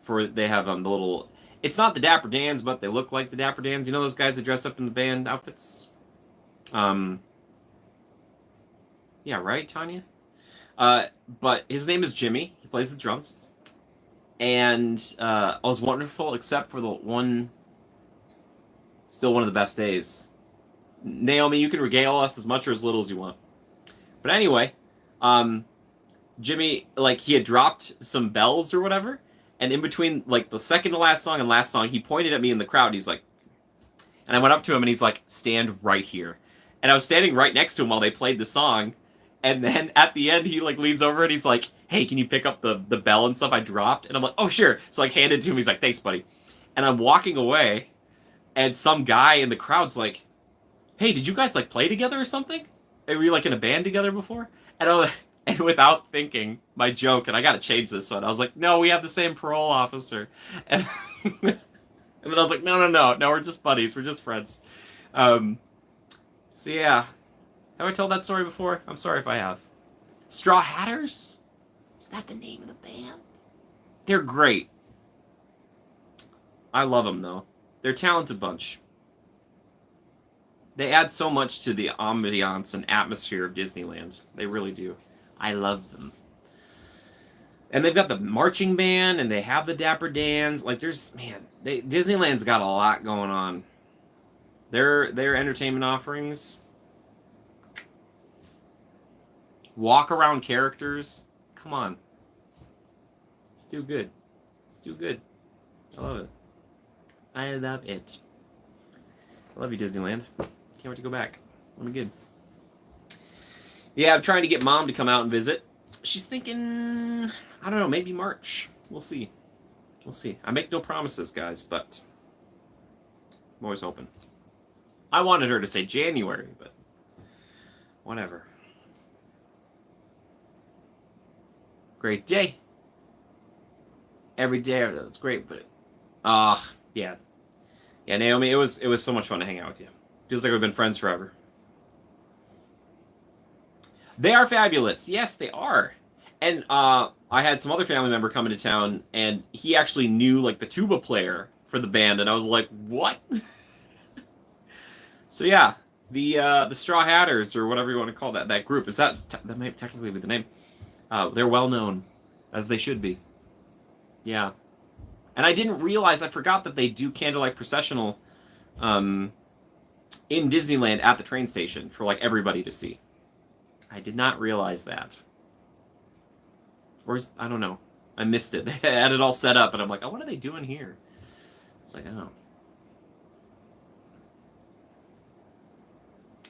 they have the little, it's not the Dapper Dans, but they look like the Dapper Dans. You know those guys that dress up in the band outfits? Yeah, right, Tanya? But his name is Jimmy. He plays the drums. And it was wonderful, except for still one of the best days. Naomi, you can regale us as much or as little as you want. But anyway, Jimmy, like, he had dropped some bells or whatever, and in between, like, the second to last song and last song, he pointed at me in the crowd. He's like, and I went up to him and he's like, stand right here. And I was standing right next to him while they played the song. And then at the end, he like leans over and he's like, hey, can you pick up the bell and stuff I dropped? And I'm like, oh, sure. So I handed it to him. He's like, thanks, buddy. And I'm walking away, and some guy in the crowd's like, hey, did you guys like play together or something? Were you like in a band together before? And without thinking, my joke, and I got to change this one. I was like, no, we have the same parole officer. And, and then I was like, no, we're just buddies. We're just friends. So yeah. Have I told that story before? I'm sorry if I have. Straw Hatters? Is that the name of the band? They're great. I love them, though. They're a talented bunch. They add so much to the ambiance and atmosphere of Disneyland. They really do. I love them. And they've got the marching band, and they have the Dapper Dans. Like, Disneyland's got a lot going on. Their entertainment offerings, walk around characters. Come on. It's too good. It's too good. I love it. I love it. I love you, Disneyland. Can't wait to go back. It'll be good. Yeah, I'm trying to get Mom to come out and visit. She's thinking, I don't know, maybe March. We'll see. We'll see. I make no promises, guys, but I'm always hoping. I wanted her to say January, but whatever. Great day. Every day, it's great, but yeah. Yeah, Naomi, it was so much fun to hang out with you. Feels like we've been friends forever. They are fabulous. Yes, they are. And I had some other family member come into town, and he actually knew like the tuba player for the band, and I was like, what? So yeah, the Straw Hatters, or whatever you want to call that group, that may technically be the name. They're well known, as they should be. Yeah. And I didn't realize, I forgot that they do Candlelight Processional in Disneyland at the train station for like everybody to see. I did not realize that. Or I don't know. I missed it. They had it all set up, and I'm like, oh, what are they doing here? It's like,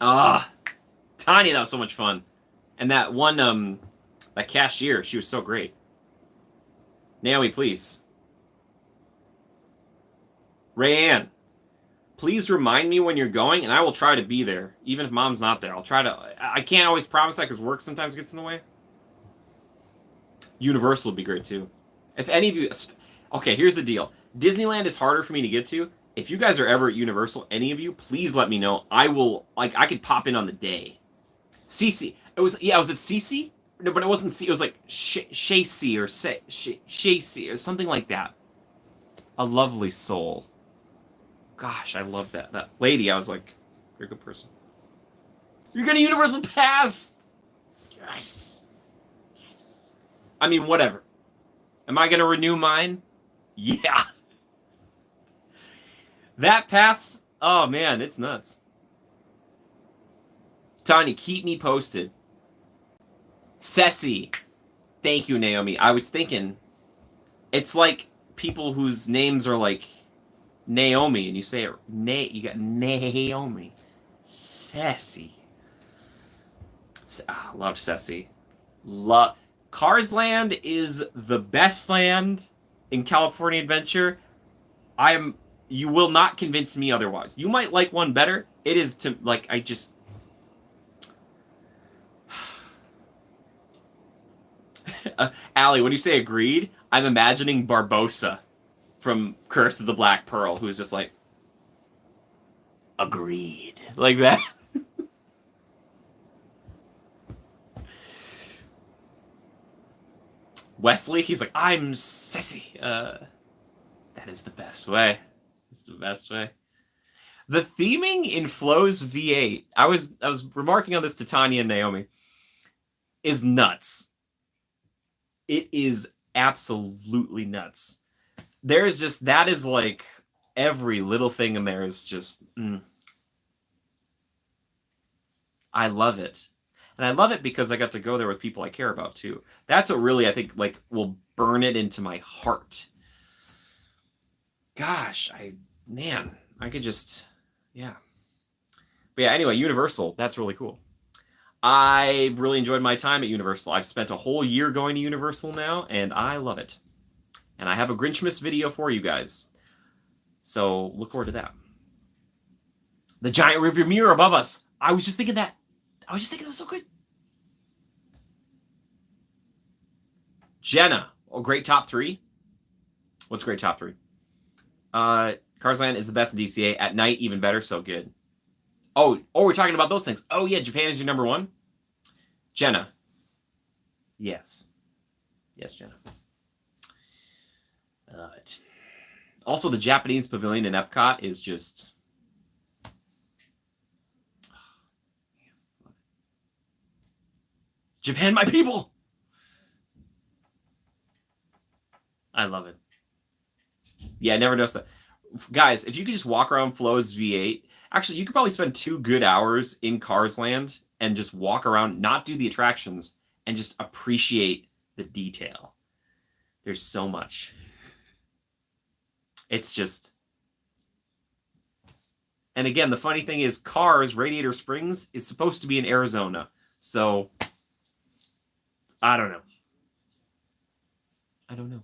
oh. Tanya, that was so much fun. And that one, that cashier, she was so great. Naomi, please. Rayanne, please remind me when you're going, and I will try to be there, even if Mom's not there. I'll try to. I can't always promise that because work sometimes gets in the way. Universal would be great, too. If any of you... Okay, here's the deal. Disneyland is harder for me to get to. If you guys are ever at Universal, any of you, please let me know. I will... Like, I could pop in on the day. Cece. It was at Cece? No, but it wasn't C. It was like Shacey or Shacey or something like that. A lovely soul. Gosh, I love that lady. I was like, you're a good person. You're getting a Universal Pass. Yes. Yes. I mean, whatever. Am I gonna renew mine? Yeah. That pass. Oh man, it's nuts. Tanya, keep me posted. Ceci. Thank you, Naomi. I was thinking, it's like people whose names are like Naomi, and you say it, you got Naomi. Ceci. Love Ceci. Cars Land is the best land in California Adventure. You will not convince me otherwise. You might like one better. It is to, like, I just... Allie, when you say agreed, I'm imagining Barbosa from Curse of the Black Pearl, who's just like, agreed. Like that. Wesley, he's like, I'm Ceci. That is the best way. It's the best way. The theming in Flo's V8, I was remarking on this to Tanya and Naomi, is nuts. It is absolutely nuts. There's just, that is like, every little thing in there is just, I love it. And I love it because I got to go there with people I care about too. That's what really, I think, like, will burn it into my heart. Gosh, I could just, yeah. But yeah, anyway, Universal, that's really cool. I really enjoyed my time at Universal. I've spent a whole year going to Universal now, and I love it. And I have a Grinchmas video for you guys. So look forward to that. The giant rearview mirror above us. I was just thinking that. I was just thinking it was so good. Jenna. Oh, great top 3. What's great top 3? Cars Land is the best in DCA. At night, even better. So good. Oh, we're talking about those things. Oh, yeah, Japan is your number 1? Jenna. Yes. Yes, Jenna. I love it. Also, the Japanese pavilion in Epcot is just... Japan, my people! I love it. Yeah, I never noticed that. Guys, if you could just walk around Flo's V8... Actually, you could probably spend 2 good hours in Cars Land and just walk around, not do the attractions, and just appreciate the detail. There's so much. It's just... And again, the funny thing is, Cars, Radiator Springs, is supposed to be in Arizona. So, I don't know. I don't know.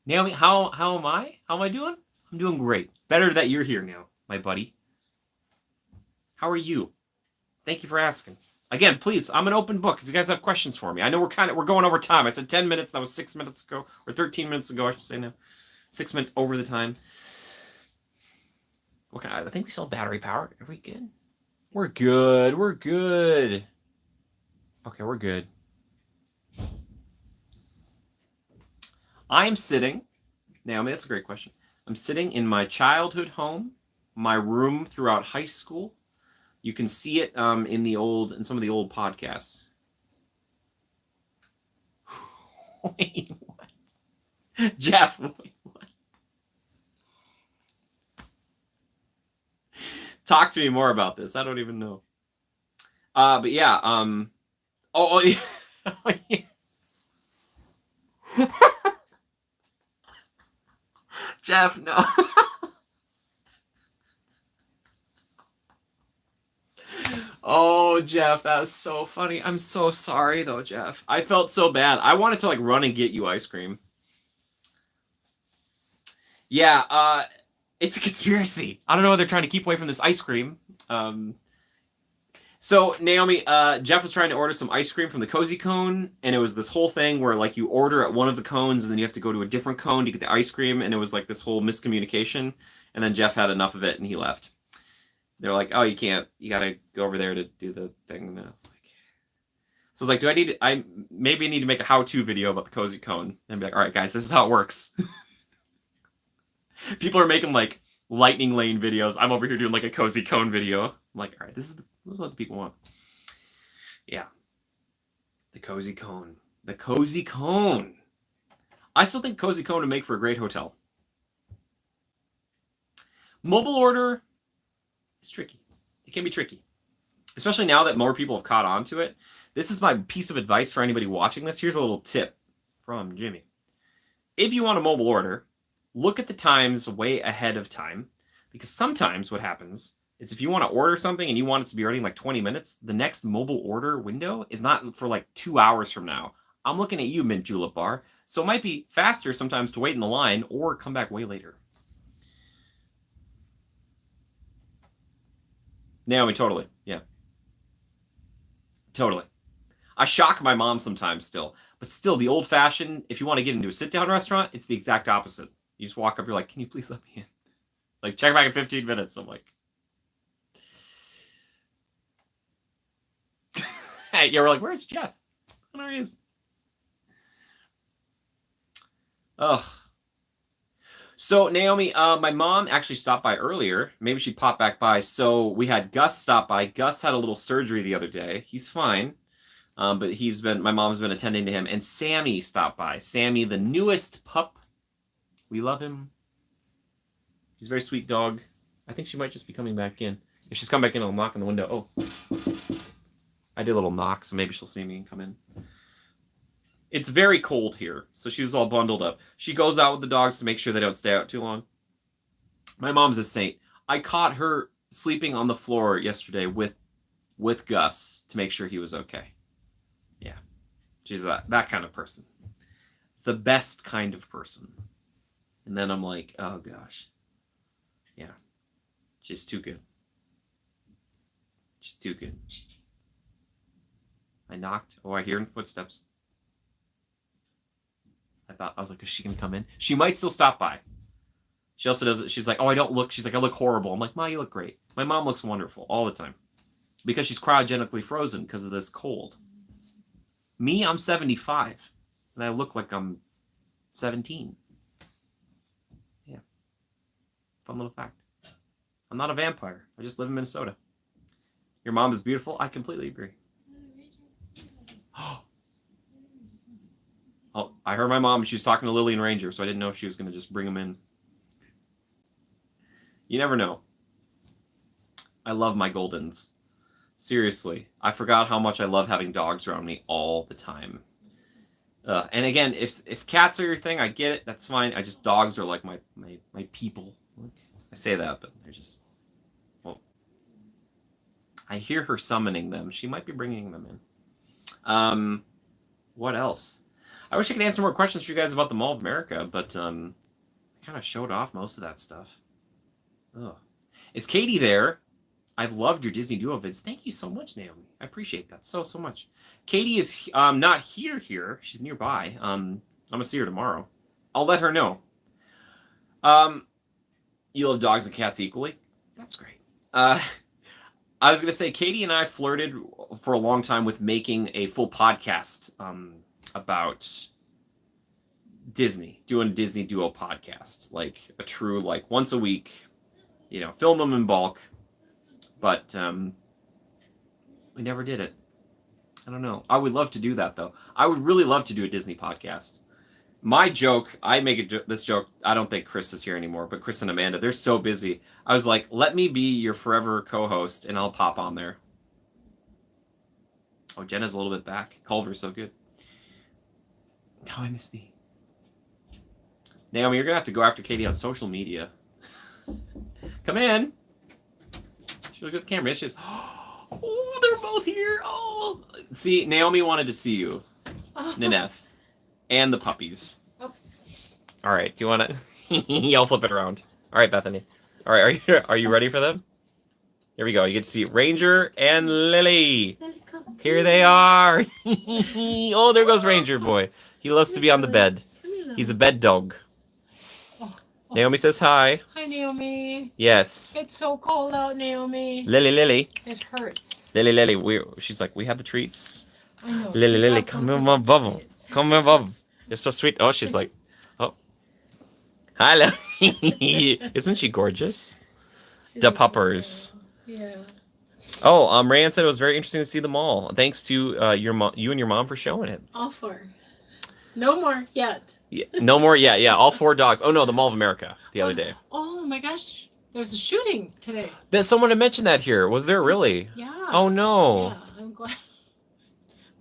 Naomi, how am I? How am I doing? I'm doing great. Better that you're here now, my buddy. How are you? Thank you for asking. Again, please, I'm an open book. If you guys have questions for me, I know we're going over time. I said 10 minutes. That was 6 minutes ago, or 13 minutes ago, I should say now. 6 minutes over the time. Okay, I think we still have battery power. Are we good? We're good. We're good. Okay, we're good. I'm sitting, Naomi, that's a great question. I'm sitting in my childhood home, my room throughout high school. You can see it in some of the old podcasts. Wait, what? Jeff, wait, what? Talk to me more about this. I don't even know. But yeah, oh yeah. Oh, yeah. Jeff, no. Oh, Jeff, that was so funny. I'm so sorry, though, Jeff. I felt so bad. I wanted to, like, run and get you ice cream. Yeah, it's a conspiracy. I don't know what they're trying to keep away from this ice cream. So, Naomi, Jeff was trying to order some ice cream from the Cozy Cone, and it was this whole thing where, like, you order at one of the cones, and then you have to go to a different cone to get the ice cream, and it was, like, this whole miscommunication, and then Jeff had enough of it, and he left. They're like, oh, you can't, you gotta go over there to do the thing, and I was like... So I was like, I maybe need to make a how-to video about the Cozy Cone, and be like, all right, guys, this is how it works. People are making, like, Lightning Lane videos. I'm over here doing like a Cozy Cone video. I'm like, all right, this is what the people want. Yeah. The Cozy Cone. The Cozy Cone. I still think Cozy Cone would make for a great hotel. Mobile order is tricky. It can be tricky. Especially now that more people have caught on to it. This is my piece of advice for anybody watching this. Here's a little tip from Jimmy. If you want a mobile order, look at the times way ahead of time. Because sometimes what happens is if you want to order something and you want it to be ready in like 20 minutes, the next mobile order window is not for like 2 hours from now. I'm looking at you, Mint Julep Bar. So it might be faster sometimes to wait in the line or come back way later. Naomi, totally. Yeah. Totally. I shock my mom sometimes still. But still, the old-fashioned, if you want to get into a sit-down restaurant, it's the exact opposite. You just walk up, you're like, can you please let me in? Like, check back in 15 minutes. I'm like... yeah, we're like, where's Jeff? Where is? Ugh. So, Naomi, my mom actually stopped by earlier. Maybe she popped back by. So we had Gus stop by. Gus had a little surgery the other day. He's fine. But my mom's been attending to him. And Sammy stopped by. Sammy, the newest pup. We love him. He's a very sweet dog. I think she might just be coming back in. If she's come back in, I'll knock on the window. Oh. I did a little knock, so maybe she'll see me and come in. It's very cold here, so she was all bundled up. She goes out with the dogs to make sure they don't stay out too long. My mom's a saint. I caught her sleeping on the floor yesterday with Gus to make sure he was okay. Yeah, she's that kind of person. The best kind of person. And then I'm like, oh gosh. Yeah, she's too good. She's too good. I knocked. Oh, I hear footsteps. I was like, is she going to come in? She might still stop by. She also does, she's like, oh, I don't look, she's like, I look horrible. I'm like, Ma, you look great. My mom looks wonderful all the time. Because she's cryogenically frozen because of this cold. Me, I'm 75. And I look like I'm 17. Yeah. Fun little fact. I'm not a vampire. I just live in Minnesota. Your mom is beautiful. I completely agree. Oh, I heard my mom. She was talking to Lillian Ranger, so I didn't know if she was going to just bring them in. You never know. I love my Goldens. Seriously. I forgot how much I love having dogs around me all the time. And again, if cats are your thing, I get it. That's fine. Dogs are like my people. I say that, but they're just... Well, I hear her summoning them. She might be bringing them in. What else? I wish I could answer more questions for you guys about the Mall of America, but I kind of showed off most of that stuff. Oh, is Katie there? I've loved your Disney Duo vids. Thank you so much, Naomi. I appreciate that so much. Katie is not here. She's nearby. I'm gonna see her tomorrow. I'll let her know. You love dogs and cats equally? That's great. I was gonna say Katie and I flirted for a long time with making a full podcast about Disney, doing a Disney Duo podcast, like a true, like once a week, film them in bulk. But we never did it. I don't know. I would love to do that, though. I would really love to do a Disney podcast. My joke, I make this joke, I don't think Chris is here anymore, but Chris and Amanda, they're so busy. I was like, let me be your forever co-host, and I'll pop on there. Oh, Jenna's a little bit back. Culver's so good. Oh, I miss thee. Naomi, you're going to have to go after Katie on social media. Come in. She look at the camera. She's, oh, they're both here. Oh, see, Naomi wanted to see you, Nineth, and the puppies. Oh. All right, do you want to? I'll flip it around. All right, Bethany. All right, are you ready for them? Here we go. You get to see Ranger and Lily. Here they are. Oh, there goes Ranger boy. He loves to be on the bed. He's a bed dog. Naomi says hi. Hi, Naomi. Yes. It's so cold out, Naomi. Lily. It hurts. Lily. She's like, we have the treats. I know. Lily, come above. Come above. You're so sweet. Oh, she's like, oh. Hi, Lily. Isn't she gorgeous? Da puppers. Yeah. Oh, Rand said it was very interesting to see them all. Thanks to your mom, you and your mom for showing it. All four. No more yet. Yeah, no more. Yeah, yeah. All 4 dogs. Oh no, the Mall of America the other day. Oh my gosh, there's a shooting today. There's someone had mentioned that here. Was there really? Yeah. Oh no. Yeah, I'm glad.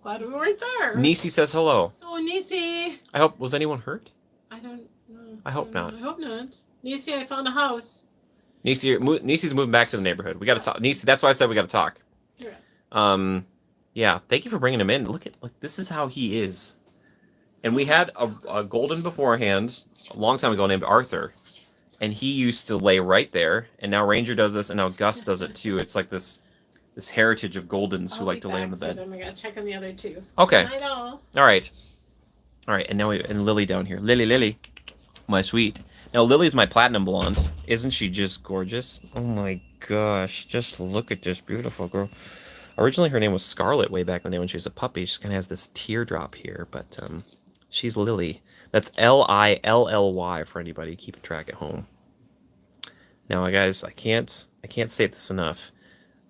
Glad we weren't there. Nisi says hello. Oh, Nisi. I hope. Was anyone hurt? I don't know. I hope not. I hope not. Nisi, I found a house. Nisi's moving back to the neighborhood. We got to talk. Nisi, that's why I said we got to talk. Yeah. Yeah. Thank you for bringing him in. Look, this is how he is. And we had a golden beforehand a long time ago named Arthur, and he used to lay right there. And now Ranger does this, and now Gus does it too. It's like this heritage of Goldens who like to lay on the bed. I gotta check on the other two. Okay. I know. All right. And now and Lily down here. Lily, my sweet. Now Lily's my platinum blonde. Isn't she just gorgeous? Oh my gosh! Just look at this beautiful girl. Originally her name was Scarlet way back in the day when she was a puppy. She kind of has this teardrop here, but she's Lily. That's Lilly for anybody keeping track at home. Now, guys, I can't state this enough.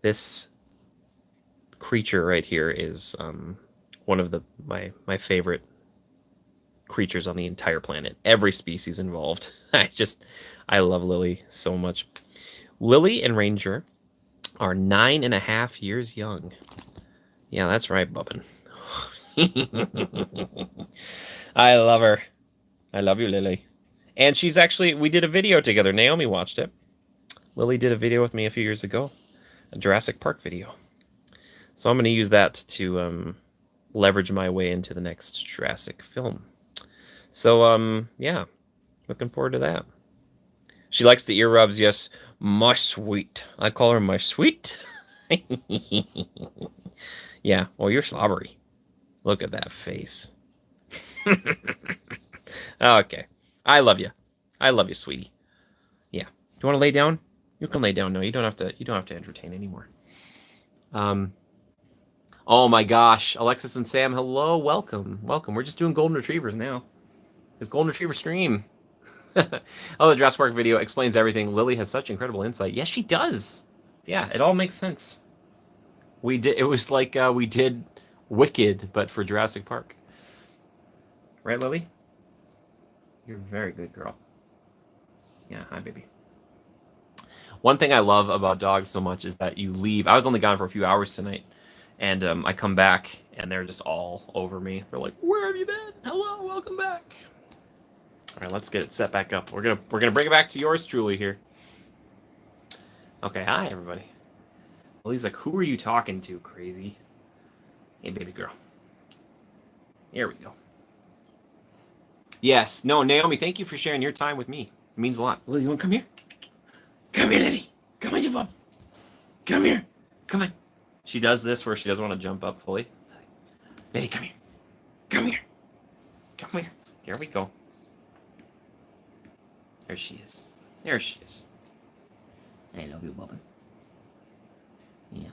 This creature right here is one of my favorite creatures on the entire planet. Every species involved. I love Lily so much. Lily and Ranger are 9.5 years young. Yeah, that's right, Bubbin. I love her. I love you, Lily. And she's actually, we did a video together. Naomi watched it. Lily did a video with me a few years ago, a Jurassic Park video. So I'm going to use that to leverage my way into the next Jurassic film. So, yeah, looking forward to that. She likes the ear rubs, yes. My sweet. I call her my sweet. Yeah, well, you're slobbery. Look at that face. Okay. I love you. I love you, sweetie. Yeah. Do you want to lay down? You can lay down. No, you don't have to entertain anymore. Oh my gosh. Alexis and Sam, hello. Welcome. We're just doing golden retrievers now. It's golden retriever stream. Oh, the Jurassic Park video explains everything. Lily has such incredible insight. Yes, she does. Yeah, it all makes sense. It was like we did Wicked, but for Jurassic Park. Right, Lily? You're a very good girl. Yeah, hi, baby. One thing I love about dogs so much is that you leave. I was only gone for a few hours tonight, and I come back, and they're just all over me. They're like, "Where have you been? Hello, welcome back." All right, let's get it set back up. We're gonna bring it back to yours truly here. Okay, hi everybody. Lily's like, "Who are you talking to, crazy?" Hey, baby girl. Here we go. Yes. No, Naomi, thank you for sharing your time with me. It means a lot. Lily, you want to come here? Come here, Lily. Come on, jump up. Come here. Come on. She does this where she doesn't want to jump up fully. Lily, come here. Come here. Come here. Here we go. There she is. There she is. I love you, Bubba. Yeah.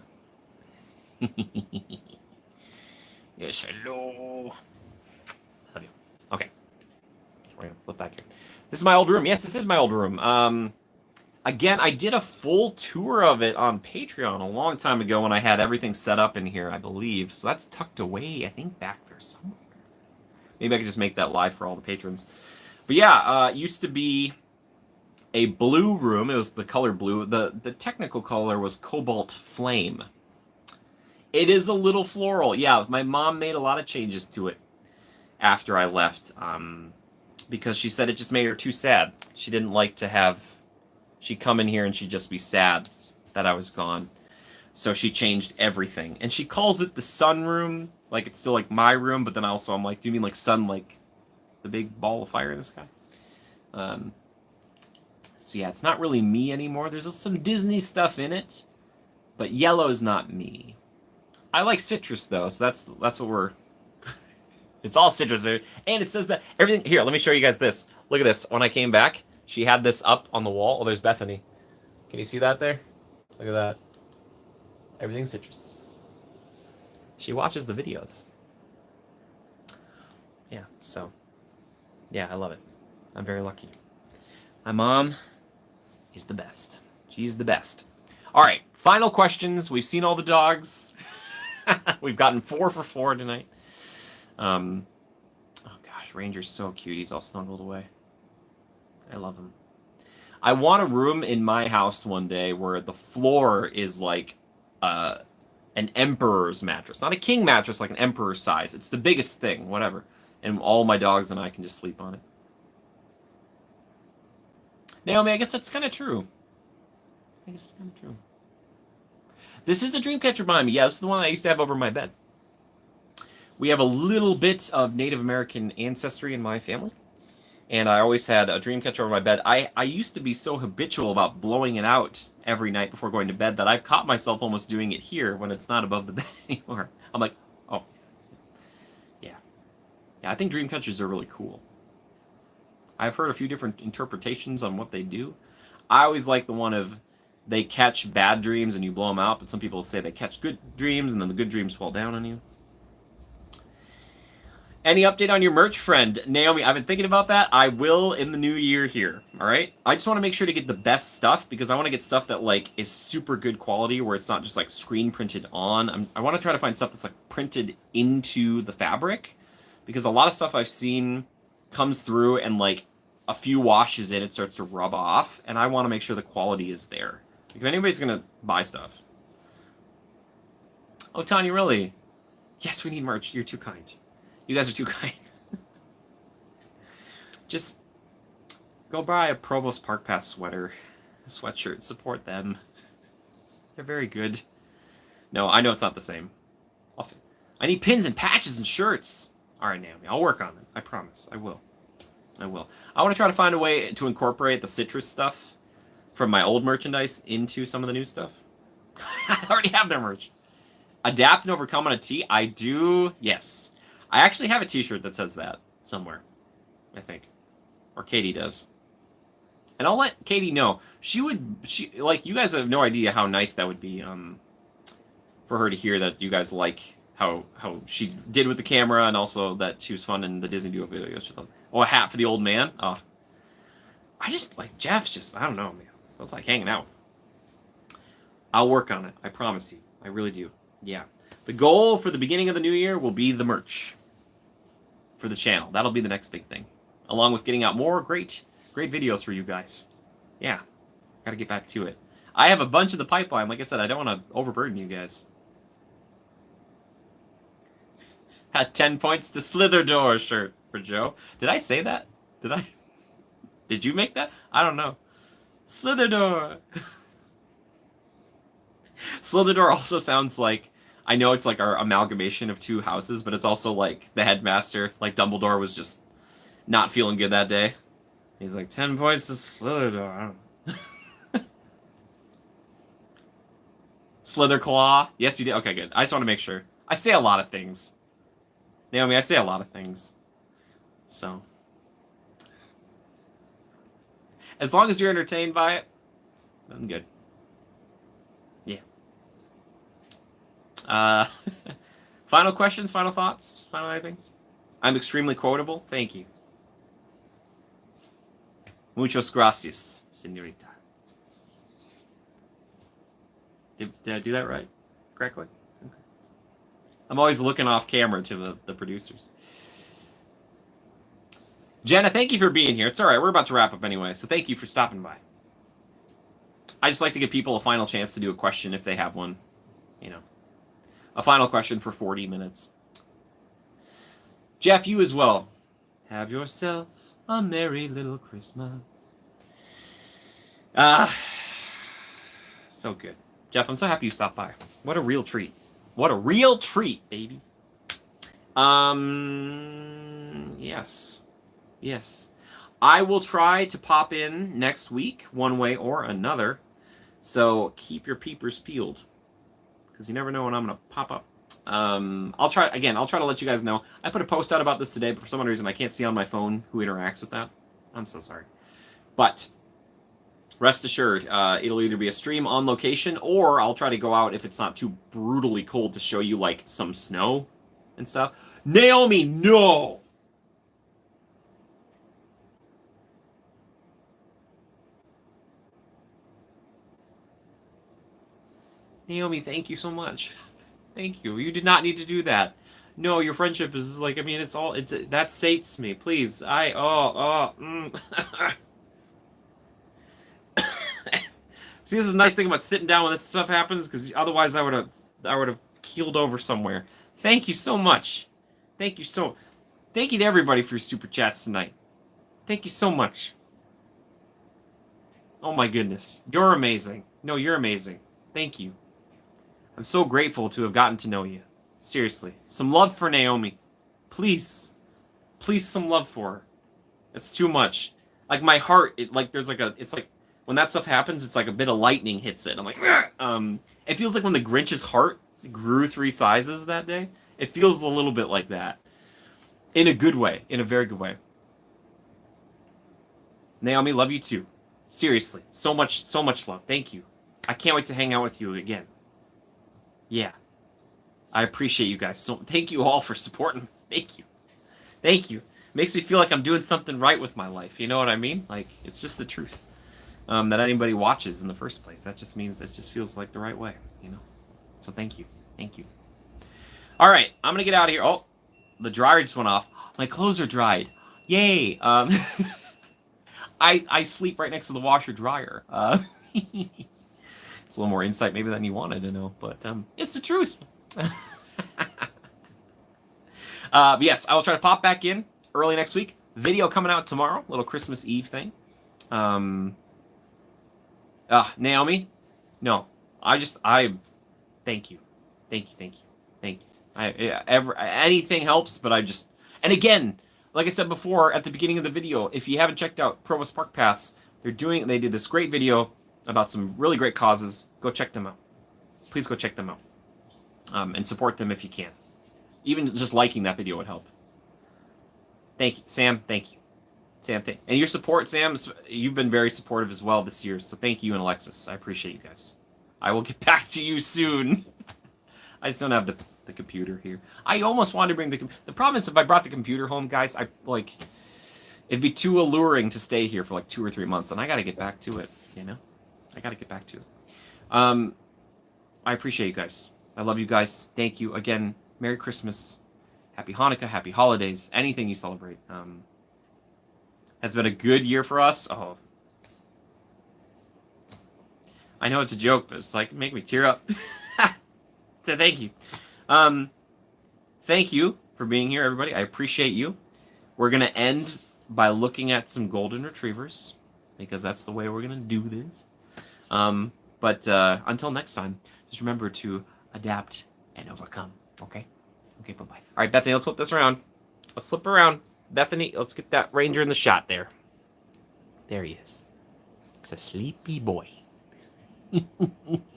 Yes, hello. Love you. Okay. We're going to flip back here. This is my old room. Yes, this is my old room. Again, I did a full tour of it on Patreon a long time ago when I had everything set up in here, I believe. So that's tucked away, I think, back there somewhere. Maybe I could just make that live for all the patrons. But yeah, it used to be a blue room. It was the color blue. The technical color was Cobalt Flame. It is a little floral. Yeah, my mom made a lot of changes to it after I left because she said it just made her too sad. She didn't like to have... She'd come in here and she'd just be sad that I was gone. So she changed everything. And she calls it the sun room. Like, it's still like my room, but then also I'm like, do you mean like sun, like the big ball of fire in the sky? So yeah, it's not really me anymore. There's some Disney stuff in it, but yellow's not me. I like citrus though, so that's what we're... It's all citrus, and it says that everything... Here, let me show you guys this. Look at this. When I came back, she had this up on the wall. Oh, there's Bethany. Can you see that there? Look at that. Everything's citrus. She watches the videos. Yeah, so... Yeah, I love it. I'm very lucky. My mom is the best. She's the best. All right, final questions. We've seen all the dogs. We've gotten 4 for 4 tonight. Oh gosh, Ranger's so cute. He's all snuggled away. I love him. I want a room in my house one day where the floor is like an emperor's mattress. Not a king mattress, like an emperor's size. It's the biggest thing, whatever. And all my dogs and I can just sleep on it. Naomi, I guess that's kind of true. I guess it's kind of true. This is a Dreamcatcher behind me. Yeah, this is the one I used to have over my bed. We have a little bit of Native American ancestry in my family. And I always had a Dreamcatcher over my bed. I used to be so habitual about blowing it out every night before going to bed that I've caught myself almost doing it here when it's not above the bed anymore. I'm like, oh. Yeah. Yeah, I think Dreamcatchers are really cool. I've heard a few different interpretations on what they do. I always like the one of they catch bad dreams and you blow them out, but some people say they catch good dreams and then the good dreams fall down on you. Any update on your merch, friend? Naomi, I've been thinking about that. I will in the new year here, all right? I just want to make sure to get the best stuff because I want to get stuff that, like, is super good quality where it's not just, like, screen printed on. I want to try to find stuff that's, like, printed into the fabric because a lot of stuff I've seen comes through and, like, a few washes in, it starts to rub off, and I want to make sure the quality is there. Like, if anybody's going to buy stuff. Oh, Tanya, really? Yes, we need merch. You're too kind. You guys are too kind. Just go buy a Provost Park Pass sweatshirt. Support them. They're very good. No, I know it's not the same. I need pins and patches and shirts. All right, Naomi, I'll work on it. I promise. I will. I want to try to find a way to incorporate the citrus stuff from my old merchandise into some of the new stuff. I already have their merch. Adapt and overcome on a tee? I do, yes. I actually have a t-shirt that says that somewhere, I think. Or Katie does. And I'll let Katie know. She like, you guys have no idea how nice that would be for her to hear that you guys like how she did with the camera and also that she was fun in the Disney Duo videos. Oh, a hat for the old man? Oh. I just, like, Jeff's just, I don't know, man. It's like hanging out. I'll work on it. I promise you. I really do. Yeah. The goal for the beginning of the new year will be the merch for the channel. That'll be the next big thing. Along with getting out more great videos for you guys. Yeah. Gotta get back to it. I have a bunch of the pipeline. Like I said, I don't want to overburden you guys. Had 10 points to Slitherdoor shirt for Joe. Did I say that? Did I? Did you make that? I don't know. Slitherdoor. Slitherdoor also sounds like, I know it's like our amalgamation of two houses, but it's also like the headmaster, like Dumbledore was just not feeling good that day. He's like, 10 points to Slitherdoor. I don't know. Slitherclaw. Yes, you did. Okay, good. I just want to make sure. I say a lot of things. Naomi, I say a lot of things. So. As long as you're entertained by it, I'm good. Yeah. Final questions, final thoughts, final anything? I'm extremely quotable. Thank you. Muchas gracias, señorita. Did I do that right? Correctly? Okay. I'm always looking off camera to the producers. Jenna, thank you for being here. It's all right. We're about to wrap up anyway, so thank you for stopping by. I just like to give people a final chance to do a question if they have one. You know, a final question for 40 minutes. Jeff, you as well. Have yourself a merry little Christmas. So good. Jeff, I'm so happy you stopped by. What a real treat. What a real treat, baby. Yes. Yes. I will try to pop in next week, one way or another. So keep your peepers peeled, because you never know when I'm going to pop up. I'll try to let you guys know. I put a post out about this today, but for some reason I can't see on my phone who interacts with that. I'm so sorry. But rest assured, it'll either be a stream on location, or I'll try to go out if it's not too brutally cold to show you, like, some snow and stuff. Naomi, no! Naomi, thank you so much. Thank you. You did not need to do that. No, your friendship is like, I mean, that sates me. Please. See, this is the nice thing about sitting down when this stuff happens, because otherwise I would have keeled over somewhere. Thank you so much. Thank you to everybody for your super chats tonight. Thank you so much. Oh my goodness. You're amazing. No, you're amazing. Thank you. I'm so grateful to have gotten to know you. Seriously. Some love for Naomi. Please. Please, some love for her. It's too much. Like, my heart, it's like, when that stuff happens, it's like a bit of lightning hits it. I'm like, it feels like when the Grinch's heart grew 3 sizes that day. It feels a little bit like that. In a good way. In a very good way. Naomi, love you too. Seriously. So much love. Thank you. I can't wait to hang out with you again. Yeah. I appreciate you guys. So thank you all for supporting. Thank you. Thank you. Makes me feel like I'm doing something right with my life. You know what I mean? Like, it's just the truth. That anybody watches in the first place. That just means it just feels like the right way, you know? So thank you. Thank you. All right. I'm going to get out of here. Oh, the dryer just went off. My clothes are dried. Yay. I sleep right next to the washer dryer. It's a little more insight maybe than you wanted to know, but it's the truth. Yes, I will try to pop back in early next week. Video coming out tomorrow, little Christmas Eve thing. Naomi, no, thank you. Anything helps, but and again, like I said before at the beginning of the video, if you haven't checked out Provost Park Pass, they did this great video about some really great causes. Go check them out. Please go check them out. And support them if you can. Even just liking that video would help. Thank you, Sam. Thank you. Sam, and your support, Sam, you've been very supportive as well this year, so thank you and Alexis. I appreciate you guys. I will get back to you soon. I just don't have the computer here. I almost wanted to bring the problem is if I brought the computer home, guys, it'd be too alluring to stay here for like 2 or 3 months, and I got to get back to it, you know? I got to get back to it. I appreciate you guys. I love you guys. Thank you. Again, Merry Christmas. Happy Hanukkah. Happy holidays. Anything you celebrate. Has been a good year for us. Oh. I know it's a joke, but it's like, make me tear up. So thank you. Thank you for being here, everybody. I appreciate you. We're going to end by looking at some golden retrievers, because that's the way we're going to do this. But until next time, just remember to adapt and overcome. Okay? Okay, bye-bye. All right, Bethany, let's flip this around. Let's flip around. Bethany, let's get that ranger in the shot there. There he is. It's a sleepy boy.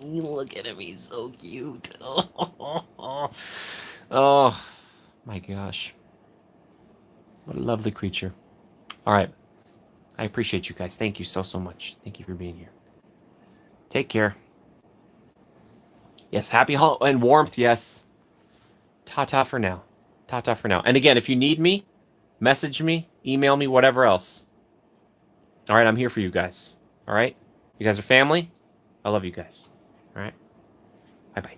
Look at him. He's so cute. Oh, my gosh. What a lovely creature. All right. I appreciate you guys. Thank you so much. Thank you for being here. Take care. Yes, happy and warmth, yes. Ta-ta for now. Ta-ta for now. And again, if you need me, message me, email me, whatever else. All right, I'm here for you guys. All right? You guys are family. I love you guys. All right? Bye-bye.